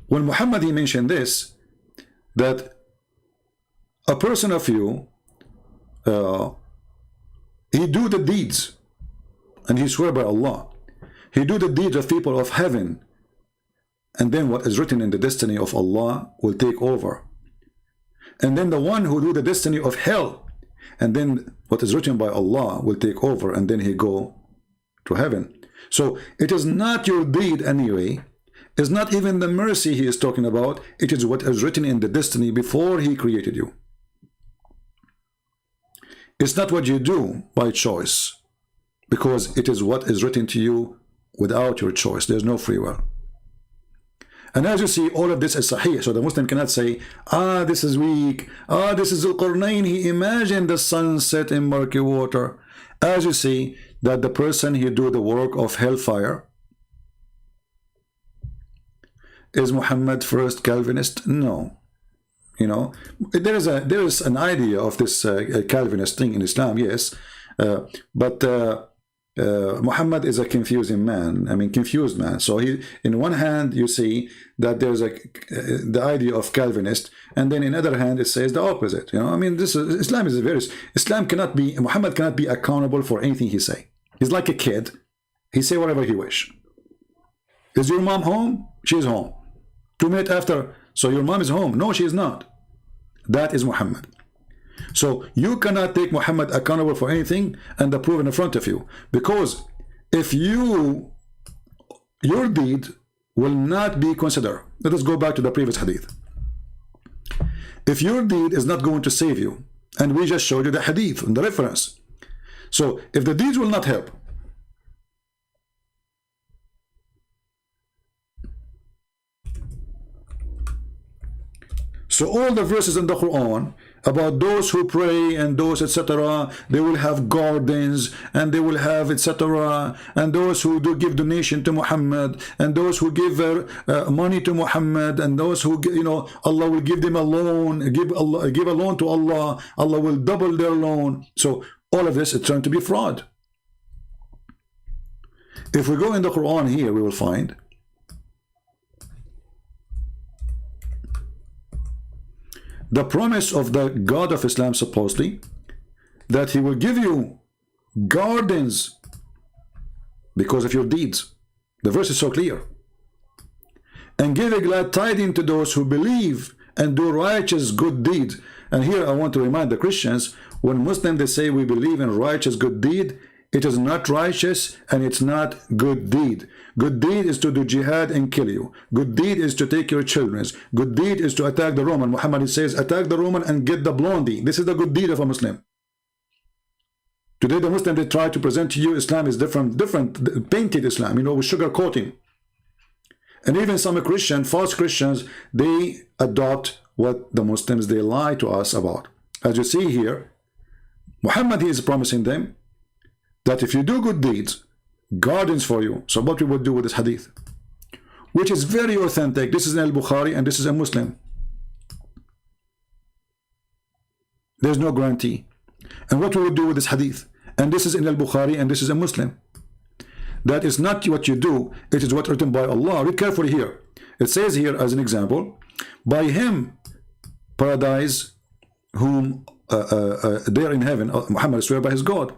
When Muhammad, he mentioned this, that a person of you, he do the deeds, and he swear by Allah, he do the deeds of people of heaven, and then what is written in the destiny of Allah will take over. And then the one who do the destiny of hell, and then what is written by Allah will take over, and then he go to heaven. So it is not your deed anyway. It's not even the mercy he is talking about. It is what is written in the destiny before he created you. It's not what you do by choice, because it is what is written to you without your choice. There's no free will. And as you see, all of this is sahih, so the Muslim cannot say, this is weak, this is Al-Qarnayn, he imagined the sunset in murky water. As you see, that the person he do the work of hellfire, is Muhammad first Calvinist? No. You know, there is an idea of this Calvinist thing in Islam, yes, but Muhammad is a confusing man. I mean, confused man. So he, in one hand, you see that there's the idea of Calvinist, and then in other hand, it says the opposite. You know, I mean, Islam cannot be, Muhammad cannot be accountable for anything he say. He's like a kid. He say whatever he wish. Is your mom home? She's home. 2 minutes after, so your mom is home. No, she is not. That is Muhammad. So you cannot take Muhammad accountable for anything and prove in front of you, because if your deed will not be considered. Let us go back to the previous hadith. If your deed is not going to save you, and we just showed you the hadith and the reference, so if the deeds will not help, so all the verses in the Quran about those who pray and those etc., they will have gardens and they will have etc., and those who do give donation to Muhammad, and those who give money to Muhammad, and those who, you know, Allah will give them a loan, give a loan to Allah, Allah will double their loan. So all of this is trying to be fraud. If we go in the Quran here, we will find the promise of the God of Islam, supposedly, that he will give you gardens because of your deeds. The verse is so clear. And give a glad tidings to those who believe and do righteous good deeds. And here I want to remind the Christians, when Muslims, they say we believe in righteous good deed, it is not righteous and it's not good deed. Good deed is to do jihad and kill you. Good deed is to take your children. Good deed is to attack the Roman. Muhammad says, attack the Roman and get the blondie. This is the good deed of a Muslim. Today the Muslim, they try to present to you Islam is different, painted Islam, you know, with sugar coating. And even some Christian, false Christians, they adopt what the Muslims, they lie to us about. As you see here, Muhammad, he is promising them that if you do good deeds, gardens for you. So what we would do with this hadith, which is very authentic. This is in Al-Bukhari and this is a Muslim. There's no guarantee. And what we would do with this hadith, and this is in Al-Bukhari and this is a Muslim. That is not what you do, it is what written by Allah. Read carefully here. It says here as an example, by him paradise whom there in heaven, Muhammad swear by his God,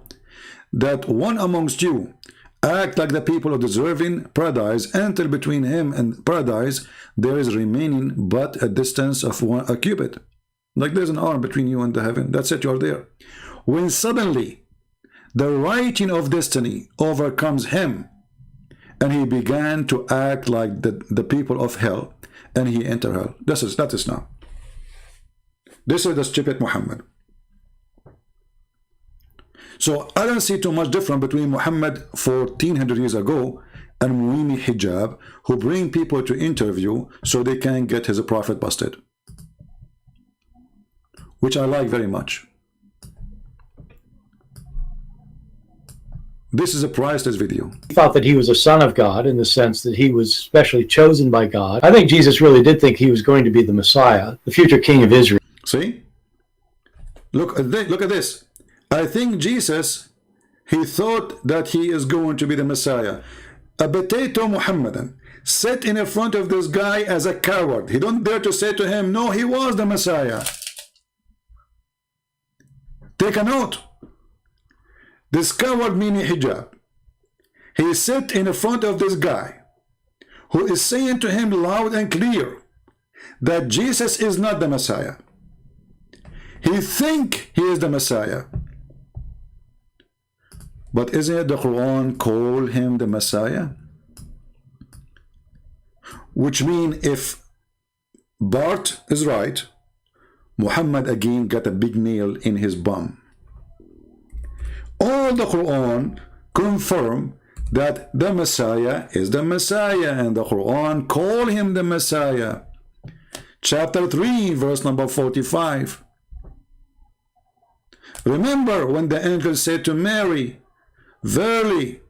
that one amongst you act like the people of deserving paradise, until between him and paradise there is remaining but a distance of a cubit. Like there's an arm between you and the heaven. That's it, you're there. When suddenly the writing of destiny overcomes him, and he began to act like the people of hell, and he entered hell. That is now. This is the stupid Muhammad. So I don't see too much difference between Muhammad 1400 years ago and Muhammad Hijab, who bring people to interview so they can get his prophet busted, which I like very much. This is a priceless video. He thought that he was a son of God in the sense that he was specially chosen by God. I think Jesus really did think he was going to be the Messiah, the future king of Israel. See? Look at this. I think Jesus, he thought that he is going to be the Messiah. A potato Muhammadan sat in front of this guy as a coward. He don't dare to say to him, no, he was the Messiah. Take a note. This coward meaning Hijab, he sat in front of this guy who is saying to him loud and clear that Jesus is not the Messiah. He think he is the Messiah. But isn't it the Quran call him the Messiah? Which means if Bart is right, Muhammad again got a big nail in his bum. All the Quran confirm that the Messiah is the Messiah, and the Quran call him the Messiah. Chapter 3, verse number 45. Remember when the angel said to Mary, verily,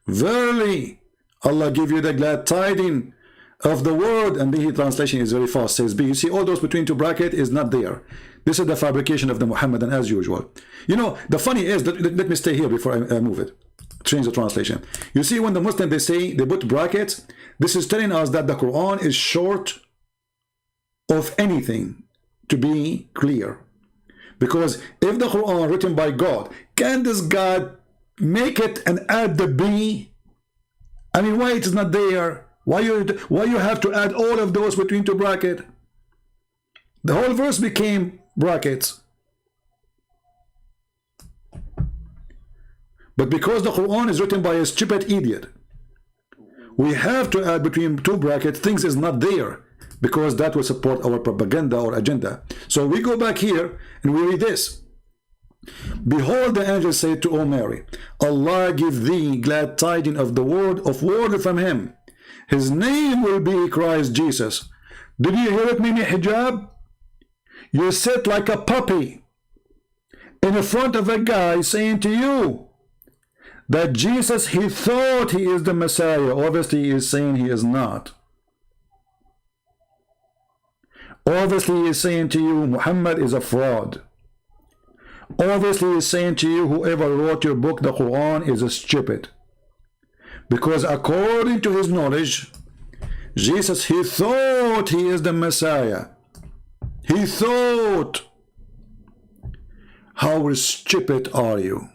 verily, Allah give you the glad tidings of the word, and the translation is very fast, says B. You see all those between two brackets is not there. This is the fabrication of the Muhammadan as usual. You know, the funny is, let me stay here before I move it. Change the translation. You see, when the Muslim, they say, they put brackets, this is telling us that the Quran is short of anything, to be clear. Because if the Quran written by God, can this God make it and add the B? I mean, why it is not there? Why you have to add all of those between two brackets? The whole verse became brackets. But because the Quran is written by a stupid idiot, we have to add between two brackets things is not there, because that will support our propaganda or agenda. So we go back here and we read this. Behold, the angel said to O Mary, Allah give thee glad tidings of the word from him. His name will be Christ Jesus. Did you hear it, Mimi Hijab? You sit like a puppy in front of a guy saying to you that Jesus, he thought he is the Messiah. Obviously, he is saying he is not. Obviously, he is saying to you, Muhammad is a fraud. Obviously, he is saying to you, whoever wrote your book, the Quran, is a stupid. Because according to his knowledge, Jesus, he thought he is the Messiah. He thought. How stupid are you,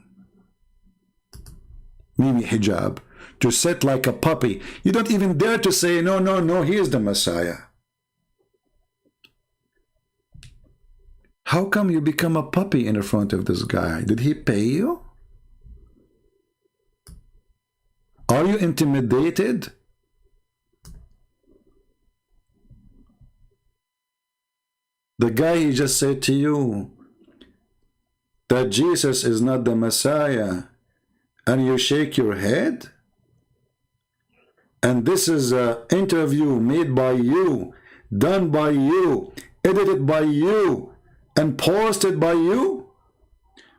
Mimi Hijab, to sit like a puppy? You don't even dare to say, no, no, no, he is the Messiah. How come you become a puppy in front of this guy? Did he pay you? Are you intimidated? The guy, he just said to you that Jesus is not the Messiah, and you shake your head? And this is an interview made by you, done by you, edited by you, and posted by you?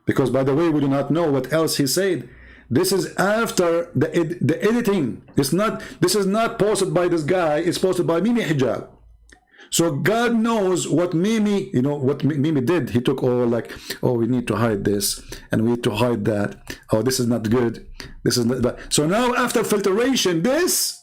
Because, by the way, we do not know what else he said. This is after the editing. This is not posted by this guy. It's posted by Mimi Hijab. So God knows what Mimi, you know, what Mimi did. He took all like, oh, we need to hide this, and we need to hide that. Oh, this is not good. This is not that. So now after filtration, this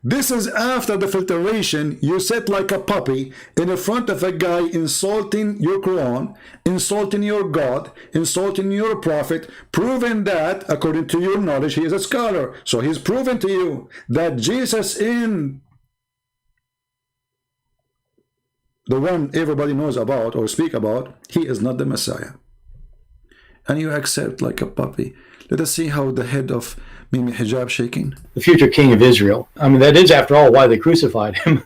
is after the filtration. You sit like a puppy in front of a guy insulting your Quran, insulting your God, insulting your prophet, proving that, according to your knowledge, he is a scholar. So he's proven to you that Jesus the one everybody knows about or speak about, he is not the Messiah. And you accept like a puppy. Let us see how the head of Mimi Hijab shaking. The future king of Israel. I mean, that is, after all, why they crucified him.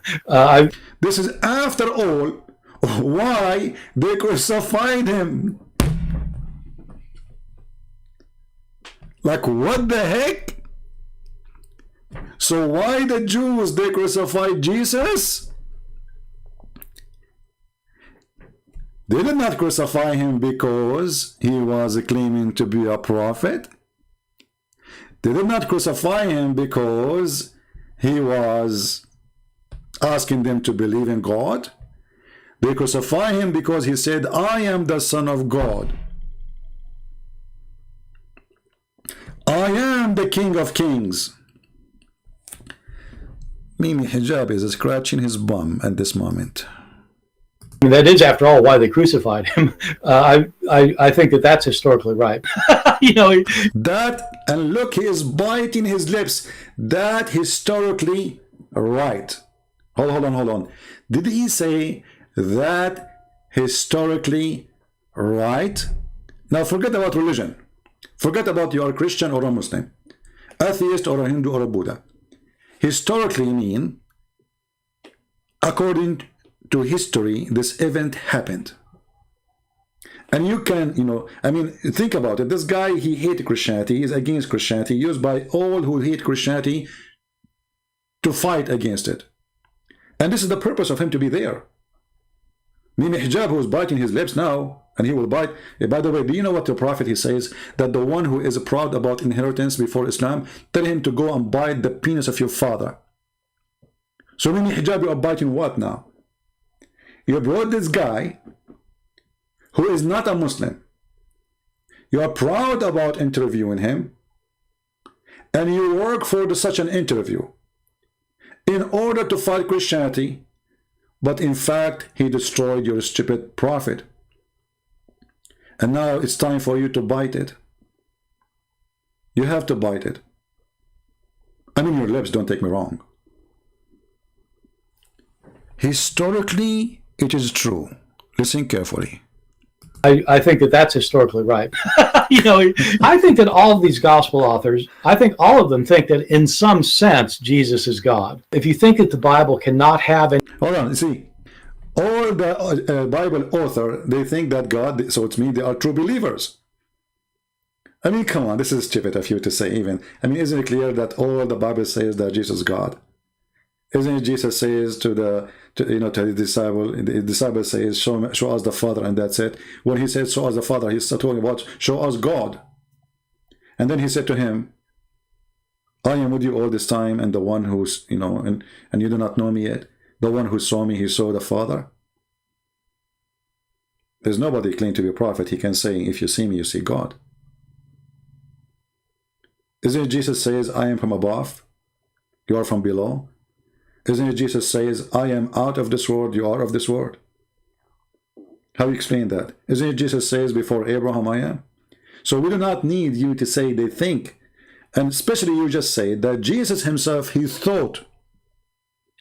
This is, after all, why they crucified him. Like, what the heck? So why the Jews, they crucified Jesus? They did not crucify him because he was claiming to be a prophet. They did not crucify him because he was asking them to believe in God. They crucify him because he said, I am the Son of God. I am the King of Kings. Mimi Hijab is scratching his bum at this moment. I mean, that is, after all, why they crucified him. I think that that's historically right. You know, that, and look, he is biting his lips. That historically right. Hold on. Did he say that historically right? Now forget about religion. Forget about you are a Christian or a Muslim, atheist or a Hindu or a Buddha. Historically mean, according to history, this event happened. And you can, I mean, think about it. This guy, he hated Christianity, is against Christianity, used by all who hate Christianity to fight against it. And this is the purpose of him to be there. Mimi Hijab, who is biting his lips now, and he will bite. By the way, do you know what the prophet, he says? That the one who is proud about inheritance before Islam, tell him to go and bite the penis of your father. So Mimi Hijab, you are biting what now? You brought this guy who is not a Muslim. You are proud about interviewing him, and you work for such an interview in order to fight Christianity, but in fact, he destroyed your stupid prophet. And now it's time for you to bite it. You have to bite it. I mean, your lips, don't take me wrong. Historically, it is true. Listen carefully. I think that that's historically right. You know, I think that all of these gospel authors, I think all of them think that in some sense, Jesus is God. If you think that the Bible cannot have any... Hold on, see. All the Bible author, they think that God, so it means they are true believers. I mean, come on, this is stupid of you to say even. I mean, isn't it clear that all the Bible says that Jesus is God? Isn't it Jesus says to the disciple says, show us the Father, and that's it. When he said, show us the Father, he's talking about, show us God. And then he said to him, I am with you all this time, and the one who's, and you do not know me yet. The one who saw me, he saw the Father. There's nobody claiming to be a prophet. He can say, if you see me, you see God. Isn't it Jesus says, I am from above, you are from below? Isn't it Jesus says, I am out of this world, you are of this world? How do you explain that? Isn't it Jesus says, before Abraham I am? So we do not need you to say they think. And especially you just say that Jesus himself, he thought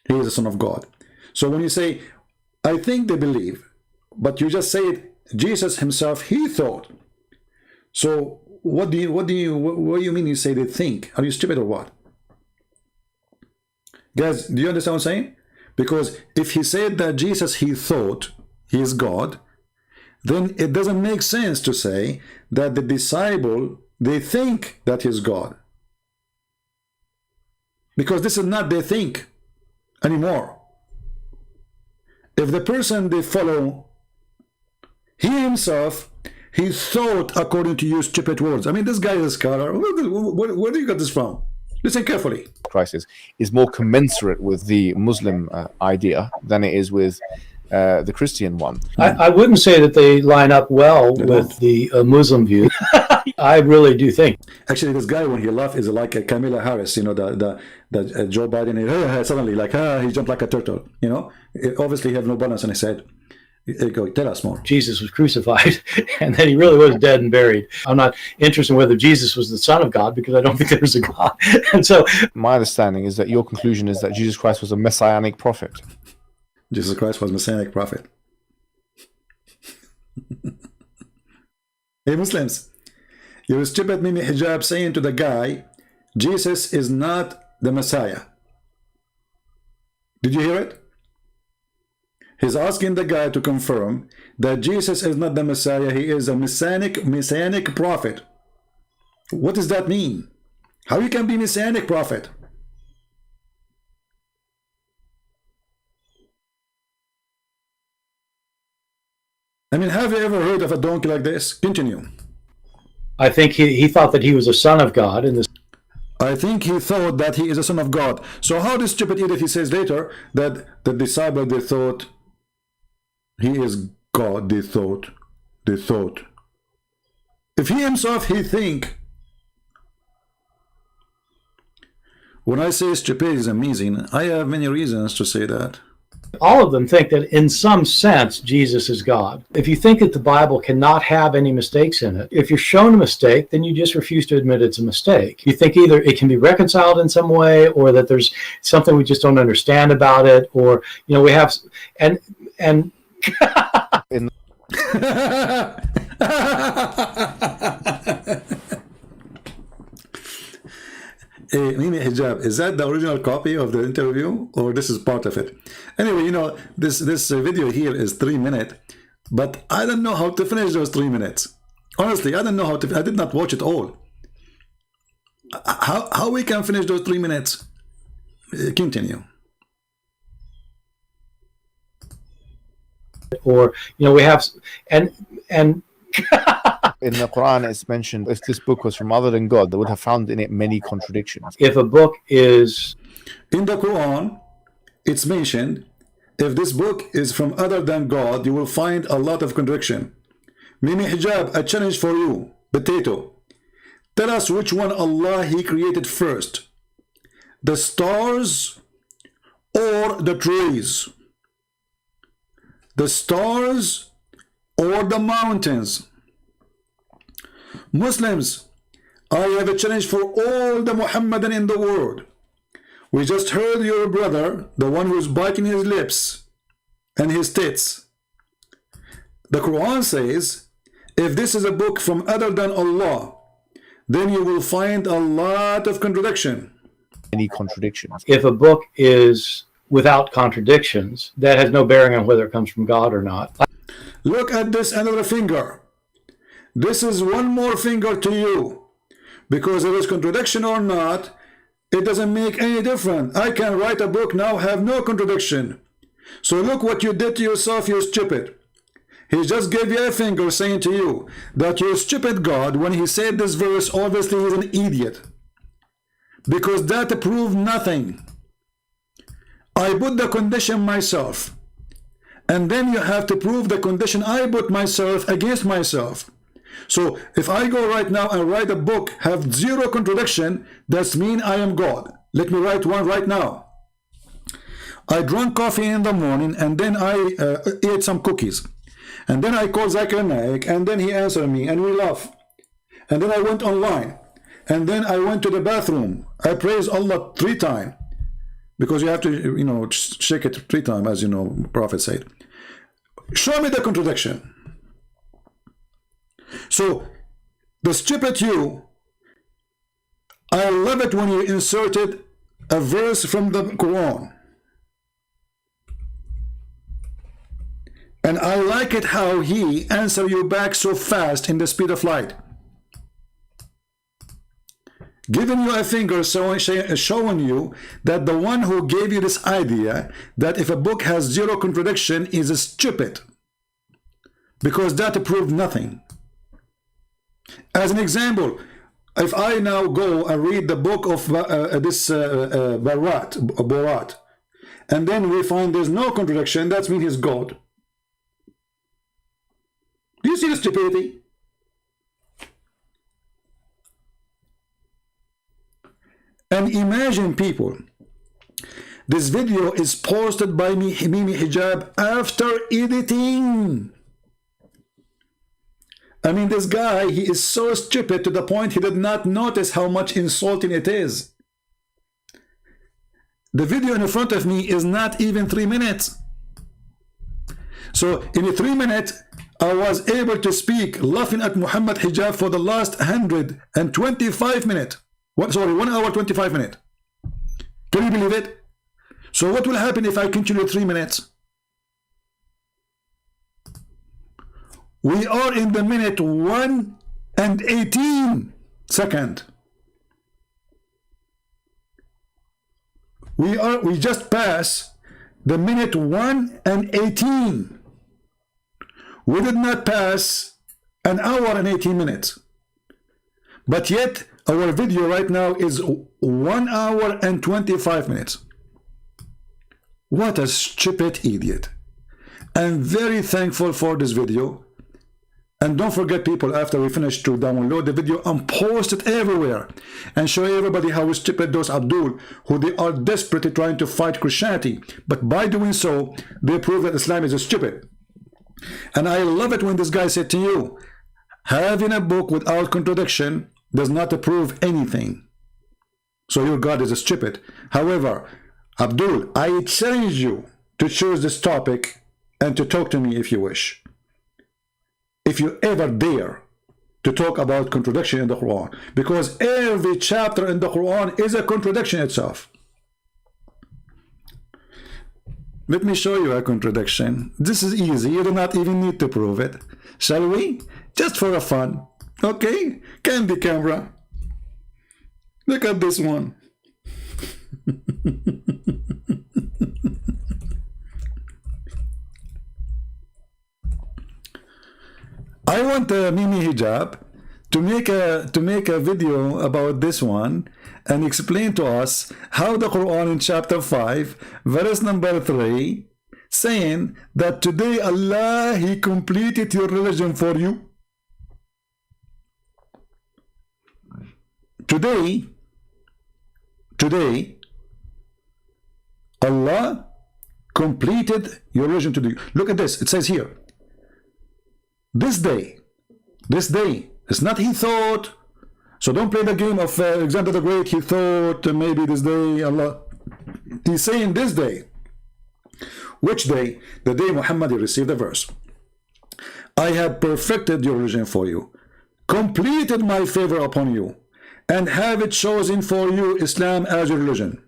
he is the Son of God. So when you say, I think they believe, but you just say it, Jesus himself, he thought. So what do you mean you say they think? Are you stupid or what? Guys, do you understand what I'm saying? Because if he said that Jesus, he thought he is God, then it doesn't make sense to say that the disciple, they think that he is God. Because this is not they think anymore. If the person they follow, he himself, he thought according to your stupid words. I mean, this guy is a scholar. Where do you get this from? Listen carefully. Crisis is more commensurate with the Muslim idea than it is with the Christian one. I wouldn't say that they line up well with the Muslim view. I really do think. Actually, this guy, when he laughs, is like a Kamala Harris, the Joe Biden, suddenly like, he jumped like a turtle, Obviously, he had no balance on his head. Go, tell us more. Jesus was crucified, and then he really was dead and buried. I'm not interested in whether Jesus was the Son of God, because I don't think there's a God. And so, my understanding is that your conclusion is that Jesus Christ was a messianic prophet. Jesus Christ was Messianic prophet. Hey Muslims, your stupid Mimi Hijab saying to the guy, Jesus is not the Messiah. Did you hear it? He's asking the guy to confirm that Jesus is not the Messiah, he is a Messianic prophet. What does that mean? How you can be Messianic prophet? I mean, have you ever heard of a donkey like this? Continue. I think he thought that he was a son of God, and this. I think he thought that he is a son of God. So how this stupid idiot, he says later that the disciple, they thought he is God, they thought. If he himself, he think. When I say stupid is amazing, I have many reasons to say that. All of them think that in some sense Jesus is God. If you think that the Bible cannot have any mistakes in it, if you're shown a mistake, then you just refuse to admit it's a mistake. You think either it can be reconciled in some way, or that there's something we just don't understand about it, or we have and In Hey, Mimi Hijab, is that the original copy of the interview, or this is part of it? Anyway, this video here is 3 minutes, but I don't know how to finish those 3 minutes. Honestly, I don't know how to. I did not watch it all. How we can finish those 3 minutes? Continue. or we have and in the Quran, it's mentioned if this book was from other than God, they would have found in it many contradictions. if a book is In the Quran, it's mentioned, if this book is from other than God, you will find a lot of contradiction. Mimi Hijab, a challenge for you. Potato. Tell us which one Allah He created first. The stars or the trees? The stars or the mountains? Muslims, I have a challenge for all the Muhammadan in the world. We just heard your brother, the one who's biting his lips and his tits. The Quran says, if this is a book from other than Allah, then you will find a lot of contradiction. Many contradictions. if a book is without contradictions, that has no bearing on whether it comes from God or not. Look at this another finger. This is one more finger to you. Because there is contradiction or not, it doesn't make any difference. I can write a book now, have no contradiction. So look what you did to yourself, you stupid. He just gave you a finger saying to you that your stupid God, when he said this verse, obviously he's an idiot. Because that proved nothing. I put the condition myself. And then you have to prove the condition I put myself against myself. So if I go right now and write a book, have zero contradiction, that's mean I am God. Let me write one right now. I drank coffee in the morning and then I ate some cookies. And then I called Zakir Naik and then he answered me and we laugh. And then I went online. And then I went to the bathroom. I praised Allah 3 times. Because you have to, shake it 3 times, as Prophet said. Show me the contradiction. So, the stupid you, I love it when you inserted a verse from the Quran. And I like it how he answered you back so fast in the speed of light. Giving you a finger, showing you that the one who gave you this idea that if a book has zero contradiction is stupid. Because that proved nothing. As an example, if I now go and read the book of Borat, and then we find there's no contradiction, that means he's God. Do you see the stupidity? And imagine, people, this video is posted by Mimi Hijab after editing. I mean, this guy, he is so stupid to the point he did not notice how much insulting it is. The video in front of me is not even 3 minutes. So in a 3 minutes, I was able to speak laughing at Muhammad Hijab for the last 125 minutes. Sorry, 1 hour 25 minutes. Can you believe it? So what will happen if I continue 3 minutes? We are in the minute 1 and 18 second. We just passed the minute 1 and 18. We did not pass an hour and 18 minutes. But yet our video right now is 1 hour and 25 minutes. What a stupid idiot. I'm very thankful for this video. And don't forget, people, after we finish, to download the video and post it everywhere and show everybody how stupid those Abdul, who they are desperately trying to fight Christianity, but by doing so they prove that Islam is stupid. And I love it when this guy said to you, having a book without contradiction does not prove anything, so your God is stupid. However, Abdul, I challenge you to choose this topic and to talk to me if you wish. If you ever dare to talk about contradiction in the Quran, because every chapter in the Quran is a contradiction itself. Let me show you a contradiction. This is easy. You do not even need to prove it. Shall we? Just for a fun. Okay? Candy camera. Look at this one. I want Mimi Hijab to make a video about this one and explain to us how the Quran in chapter 5 verse number 3 saying that today Allah, He completed your religion for you. Today Allah completed your religion to you. Look at this. It says here, this day, it's not he thought. So don't play the game of Alexander the Great. He thought maybe this day Allah. He's saying this day. Which day? The day Muhammad received the verse. I have perfected your religion for you, completed my favor upon you, and have it chosen for you Islam as your religion.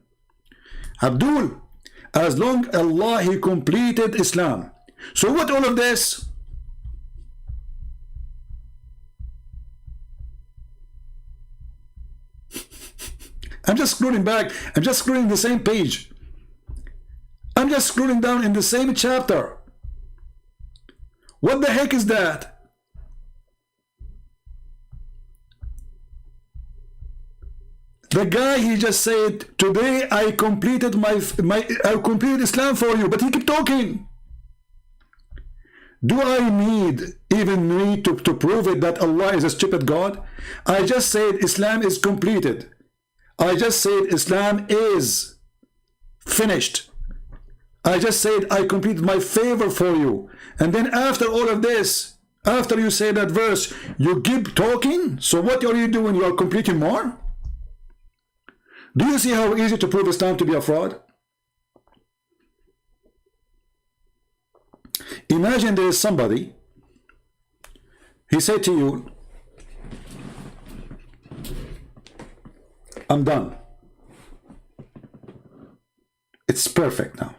Abdul, as long Allah, He completed Islam. So what all of this? I'm just scrolling back. I'm just scrolling the same page. I'm just scrolling down in the same chapter. What the heck is that? The guy, he just said, today I completed I completed Islam for you, but he kept talking. Do I even need to prove it that Allah is a stupid God? I just said Islam is completed. I just said Islam is finished. I just said I completed my favor for you. And then after all of this, after you say that verse, you keep talking? So what are you doing? You are completing more? Do you see how easy to prove Islam to be a fraud? Imagine there is somebody, he said to you, I'm done. It's perfect now.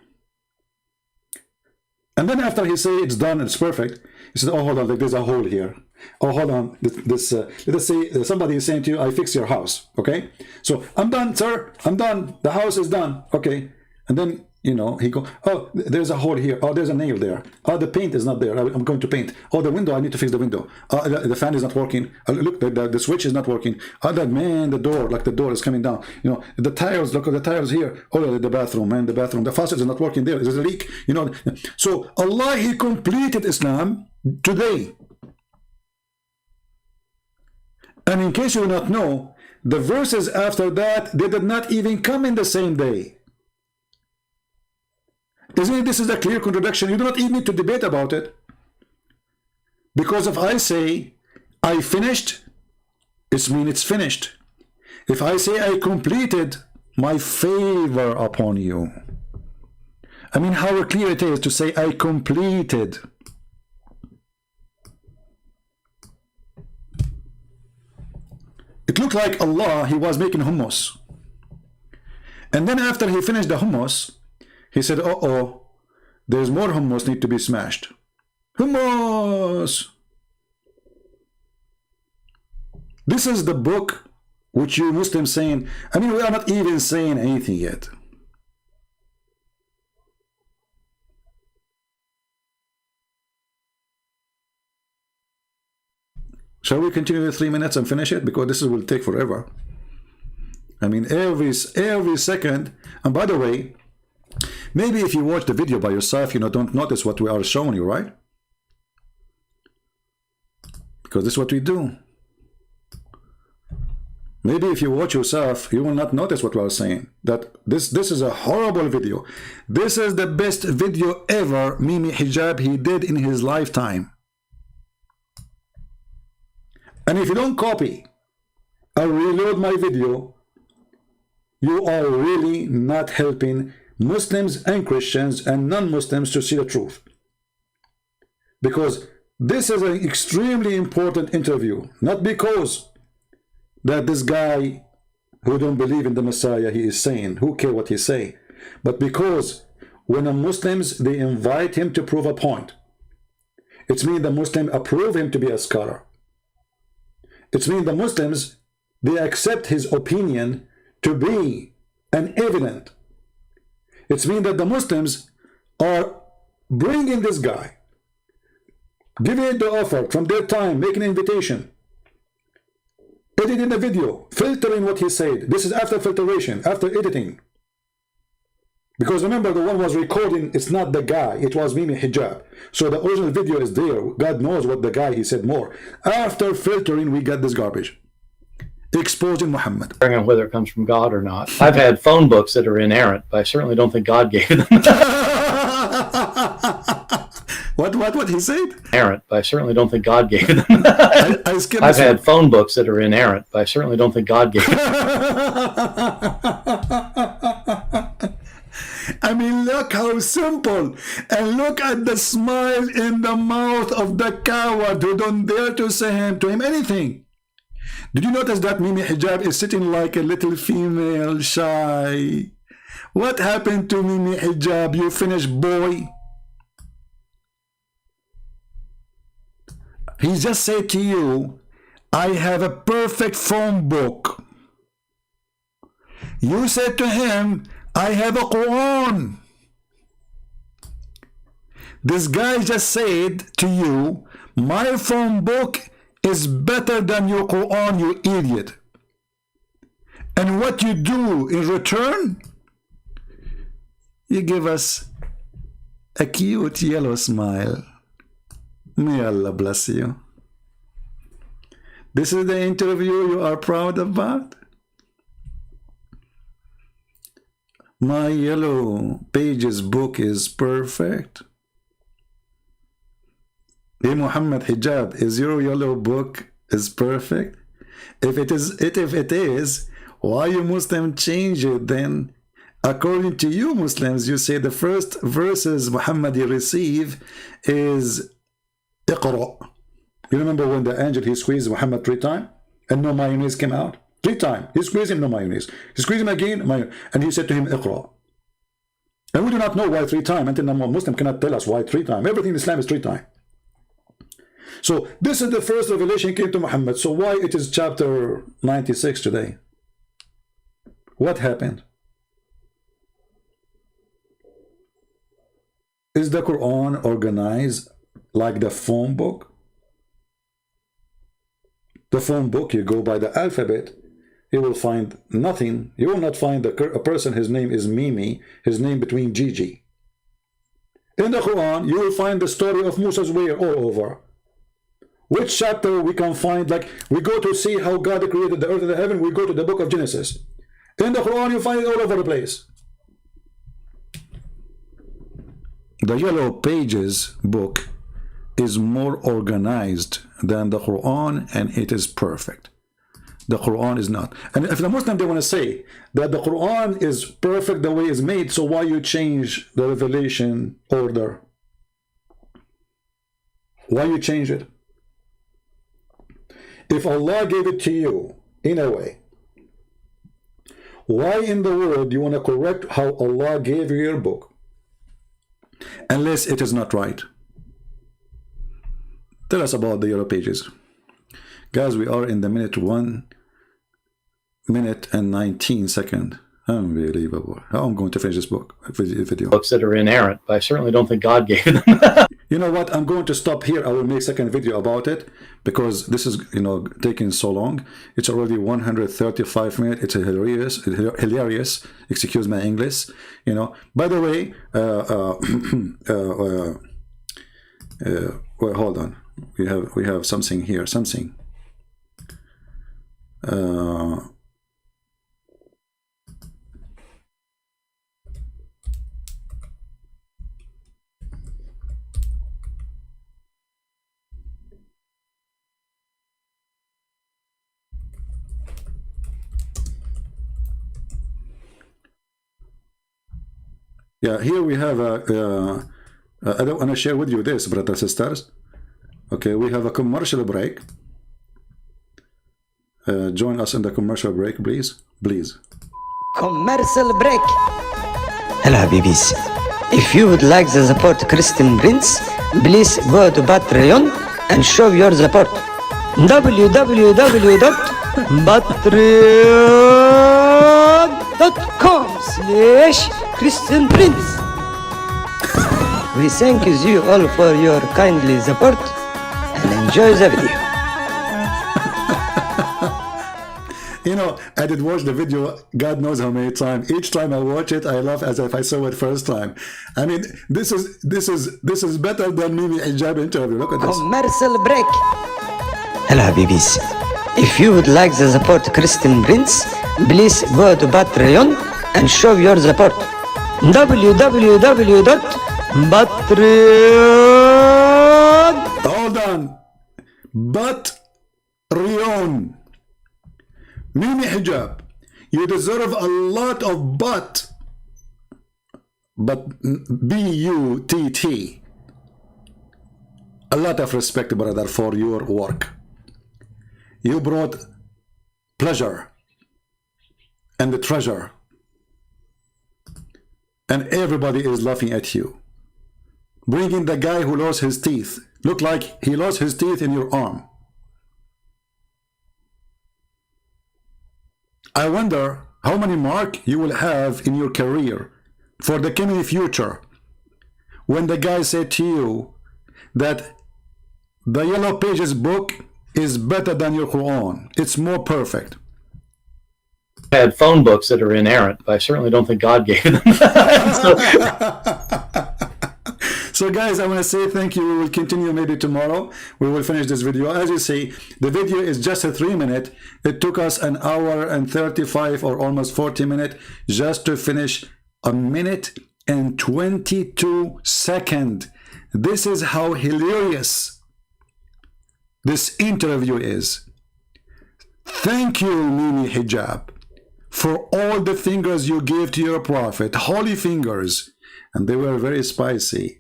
And then after he say it's done, it's perfect, he said, oh, hold on, there's a hole here. Oh, hold on, let us say somebody is saying to you, I fix your house, okay? So, I'm done, sir, I'm done, the house is done, okay? And then, you know, he go, oh, there's a hole here, oh, there's a nail there, oh, the paint is not there, I'm going to paint, oh, the window, I need to fix the window, the fan is not working, look, the switch is not working, oh, that man, the door, like the door is coming down, you know, the tiles, look at the tiles here, oh, the bathroom, man, the bathroom, the faucet is not working there, there's a leak, you know. So Allah, He completed Islam today. And in case you do not know, the verses after that, they did not even come in the same day. Isn't it? This is a clear contradiction. You do not even need to debate about it. Because if I say, I finished, it means it's finished. If I say I completed, my favor upon you. I mean, how clear it is to say, I completed. It looked like Allah, he was making hummus. And then after he finished the hummus, he said, uh-oh, there's more hummus need to be smashed. Hummus! This is the book which you Muslims saying, I mean, we are not even saying anything yet. Shall we continue the 3 minutes and finish it? Because this will take forever. I mean, every second. And by the way, maybe if you watch the video by yourself, you don't notice what we are showing you, right? Because this is what we do. Maybe if you watch yourself, you will not notice what we are saying. That this is a horrible video. This is the best video ever Mimi Hijab he did in his lifetime. And if you don't copy or reload my video, you are really not helping Muslims and Christians and non-Muslims to see the truth. Because this is an extremely important interview, not because that this guy who don't believe in the Messiah, he is saying, who care what he say, but because when the Muslims, they invite him to prove a point, it means the Muslim approve him to be a scholar. It means the Muslims, they accept his opinion to be an evident. It means that the Muslims are bringing this guy, giving it the offer from their time, making an invitation, editing the video, filtering what he said. This is after filtration, after editing. Because remember, the one was recording, it's not the guy, it was Mimi Hijab. So the original video is there. God knows what the guy, he said more. After filtering, we got this garbage. Exposing Muhammad. On whether it comes from God or not. I've had phone books that are inerrant, but I certainly don't think God gave them. What he said? Inerrant, but I certainly don't think God gave them. I've had phone books that are inerrant, but I certainly don't think God gave them. I mean, look how simple. And look at the smile in the mouth of the coward who don't dare to say to him anything. Did you notice that Mimi Hijab is sitting like a little female, shy? What happened to Mimi Hijab, you finished boy? He just said to you, I have a perfect phone book. You said to him, I have a Quran. This guy just said to you, my phone book is better than your Quran, you idiot. And what you do in return, you give us a cute yellow smile. May Allah bless you. This is the interview you are proud about? My yellow pages book is perfect. Hey Muhammad Hijab, is your yellow book is perfect? If it is, why you Muslim change it then? According to you Muslims, you say the first verses Muhammad receive is Iqra. You remember when the angel, he squeezed Muhammad 3 times and no mayonnaise came out? 3 times. He squeezed him, no mayonnaise. He squeezed him again, and he said to him, Iqra. And we do not know why 3 times until the Muslim cannot tell us why 3 times. Everything in Islam is 3 times. So this is the first revelation came to Muhammad. So why it is chapter 96 today? What happened? Is the Quran organized like the phone book? The phone book, you go by the alphabet, you will find nothing. You will not find a person, his name is Mimi, his name between Gigi. In the Quran, you will find the story of Musa's way all over. Which chapter we can find, like we go to see how God created the earth and the heaven, we go to the book of Genesis. In the Quran, you find it all over the place. The Yellow Pages book is more organized than the Quran, and it is perfect. The Quran is not. And if the Muslim, they want to say that the Quran is perfect the way it's made, so why you change the revelation order? Why you change it? If Allah gave it to you in a way, why in the world you want to correct how Allah gave you your book? Unless it is not right. Tell us about the yellow pages. Guys, we are in the minute 1 minute and 19 seconds. Unbelievable. How I'm going to finish this book video. Books that are inerrant, but I certainly don't think God gave them. You know what? I'm going to stop here. I will make a second video about it because this is, you know, taking so long. It's already 135 minutes. It's hilarious. Excuse my English. You know. By the way, well, hold on. We have something here. Something. Yeah, here we have I don't want to share with you this, brothers and sisters. Okay, we have a commercial break. Join us in the commercial break, please. Please. Commercial break. Hello, Habibis. If you would like to support Christian Prince, please go to Patreon and show your support. www.patreon.com/Christian Prince. We thank you all for your kindly support and enjoy the video. You know, I did watch the video, God knows how many times. Each time I watch it, I laugh as if I saw it first time. I mean, this is better than Mimi Hijab interview. Look at this. Commercial break. Hello, Habibis. If you would like to support Christian Prince, please go to Patreon and show your support. www.patreon. Hold on. Patreon. Mimi Hijab, you deserve a lot of but B-U-T-T. A lot of respect, brother, for your work. You brought pleasure and the treasure, and everybody is laughing at you. Bringing the guy who lost his teeth, look like he lost his teeth in your arm. I wonder how many marks you will have in your career for the coming future when the guy said to you that the Yellow Pages book is better than your Quran. It's more perfect. I had phone books that are inerrant, but I certainly don't think God gave them. So guys, I want to say thank you. We will continue maybe tomorrow. We will finish this video. As you see, the video is just a 3 minute. It took us an hour and 35 or almost 40 minutes just to finish a minute and 22 seconds. This is how hilarious this interview is. Thank you, Mimi Hijab, for all the fingers you gave to your prophet, holy fingers, and they were very spicy.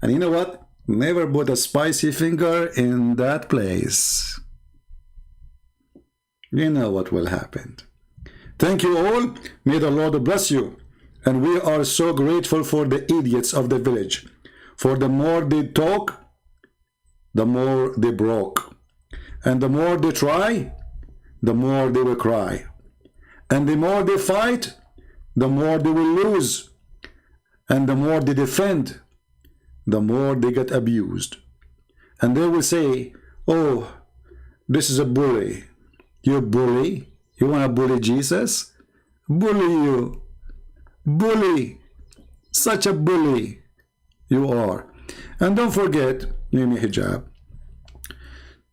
And you know what? Never put a spicy finger in that place. You know what will happen. Thank you all. May the Lord bless you. And we are so grateful for the idiots of the village. For the more they talk, the more they broke. And the more they try, the more they will cry. And the more they fight, the more they will lose. And the more they defend, the more they get abused. And they will say, oh, this is a bully. You bully? You want to bully Jesus? Bully you. Bully. Such a bully you are. And don't forget, Mimi Hijab,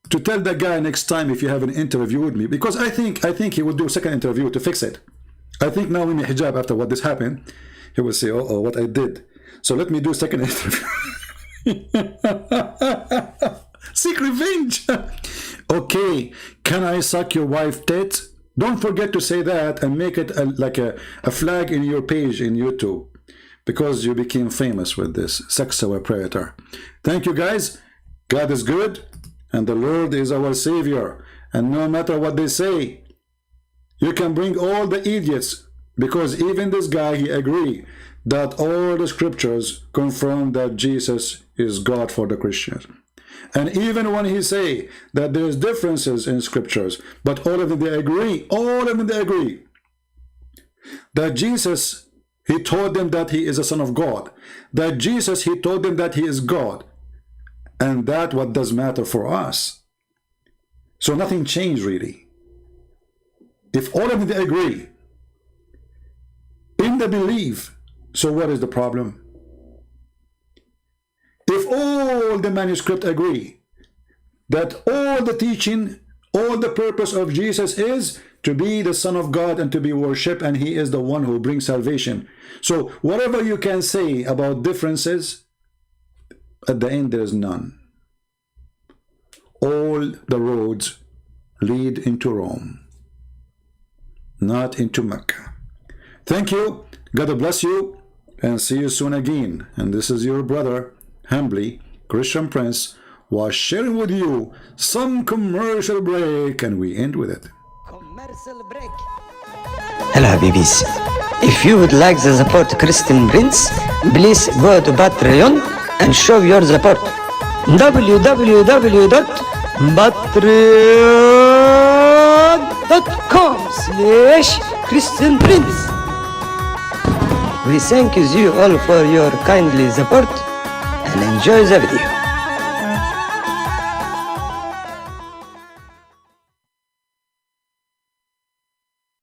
to tell the guy next time if you have an interview with me, because I think he will do a second interview to fix it. I think now Mimi Hijab, after what this happened, he will say, oh, what I did. So let me do a second interview. Seek revenge. Okay, can I suck your wife's tits? Don't forget to say that and make it like a flag in your page in YouTube, because you became famous with this sexual predator. Thank you, guys. God is good and the Lord is our Savior. And no matter what they say, you can bring all the idiots, because even this guy, he agreed that all the scriptures confirm that Jesus is God for the Christians. And even when he say that there's differences in scriptures, but all of them, they agree, that Jesus, he told them that he is a son of God, that Jesus, he told them that he is God, and that what does matter for us. So nothing changed really. If all of them they agree in the belief, so what is the problem? If all the manuscript agree that all the teaching, all the purpose of Jesus is to be the Son of God and to be worshipped, and he is the one who brings salvation. So whatever you can say about differences, at the end there is none. All the roads lead into Rome, not into Mecca. Thank you. God bless you, and see you soon again. And this is your brother, humbly, Christian Prince, was sharing with you some commercial break, and we end with it. Commercial break. Hello, Habibis. If you would like to support Christian Prince, please go to Patreon and show your support. www.patreon.com/Christian Prince. We thank you all for your kindly support and enjoy the video.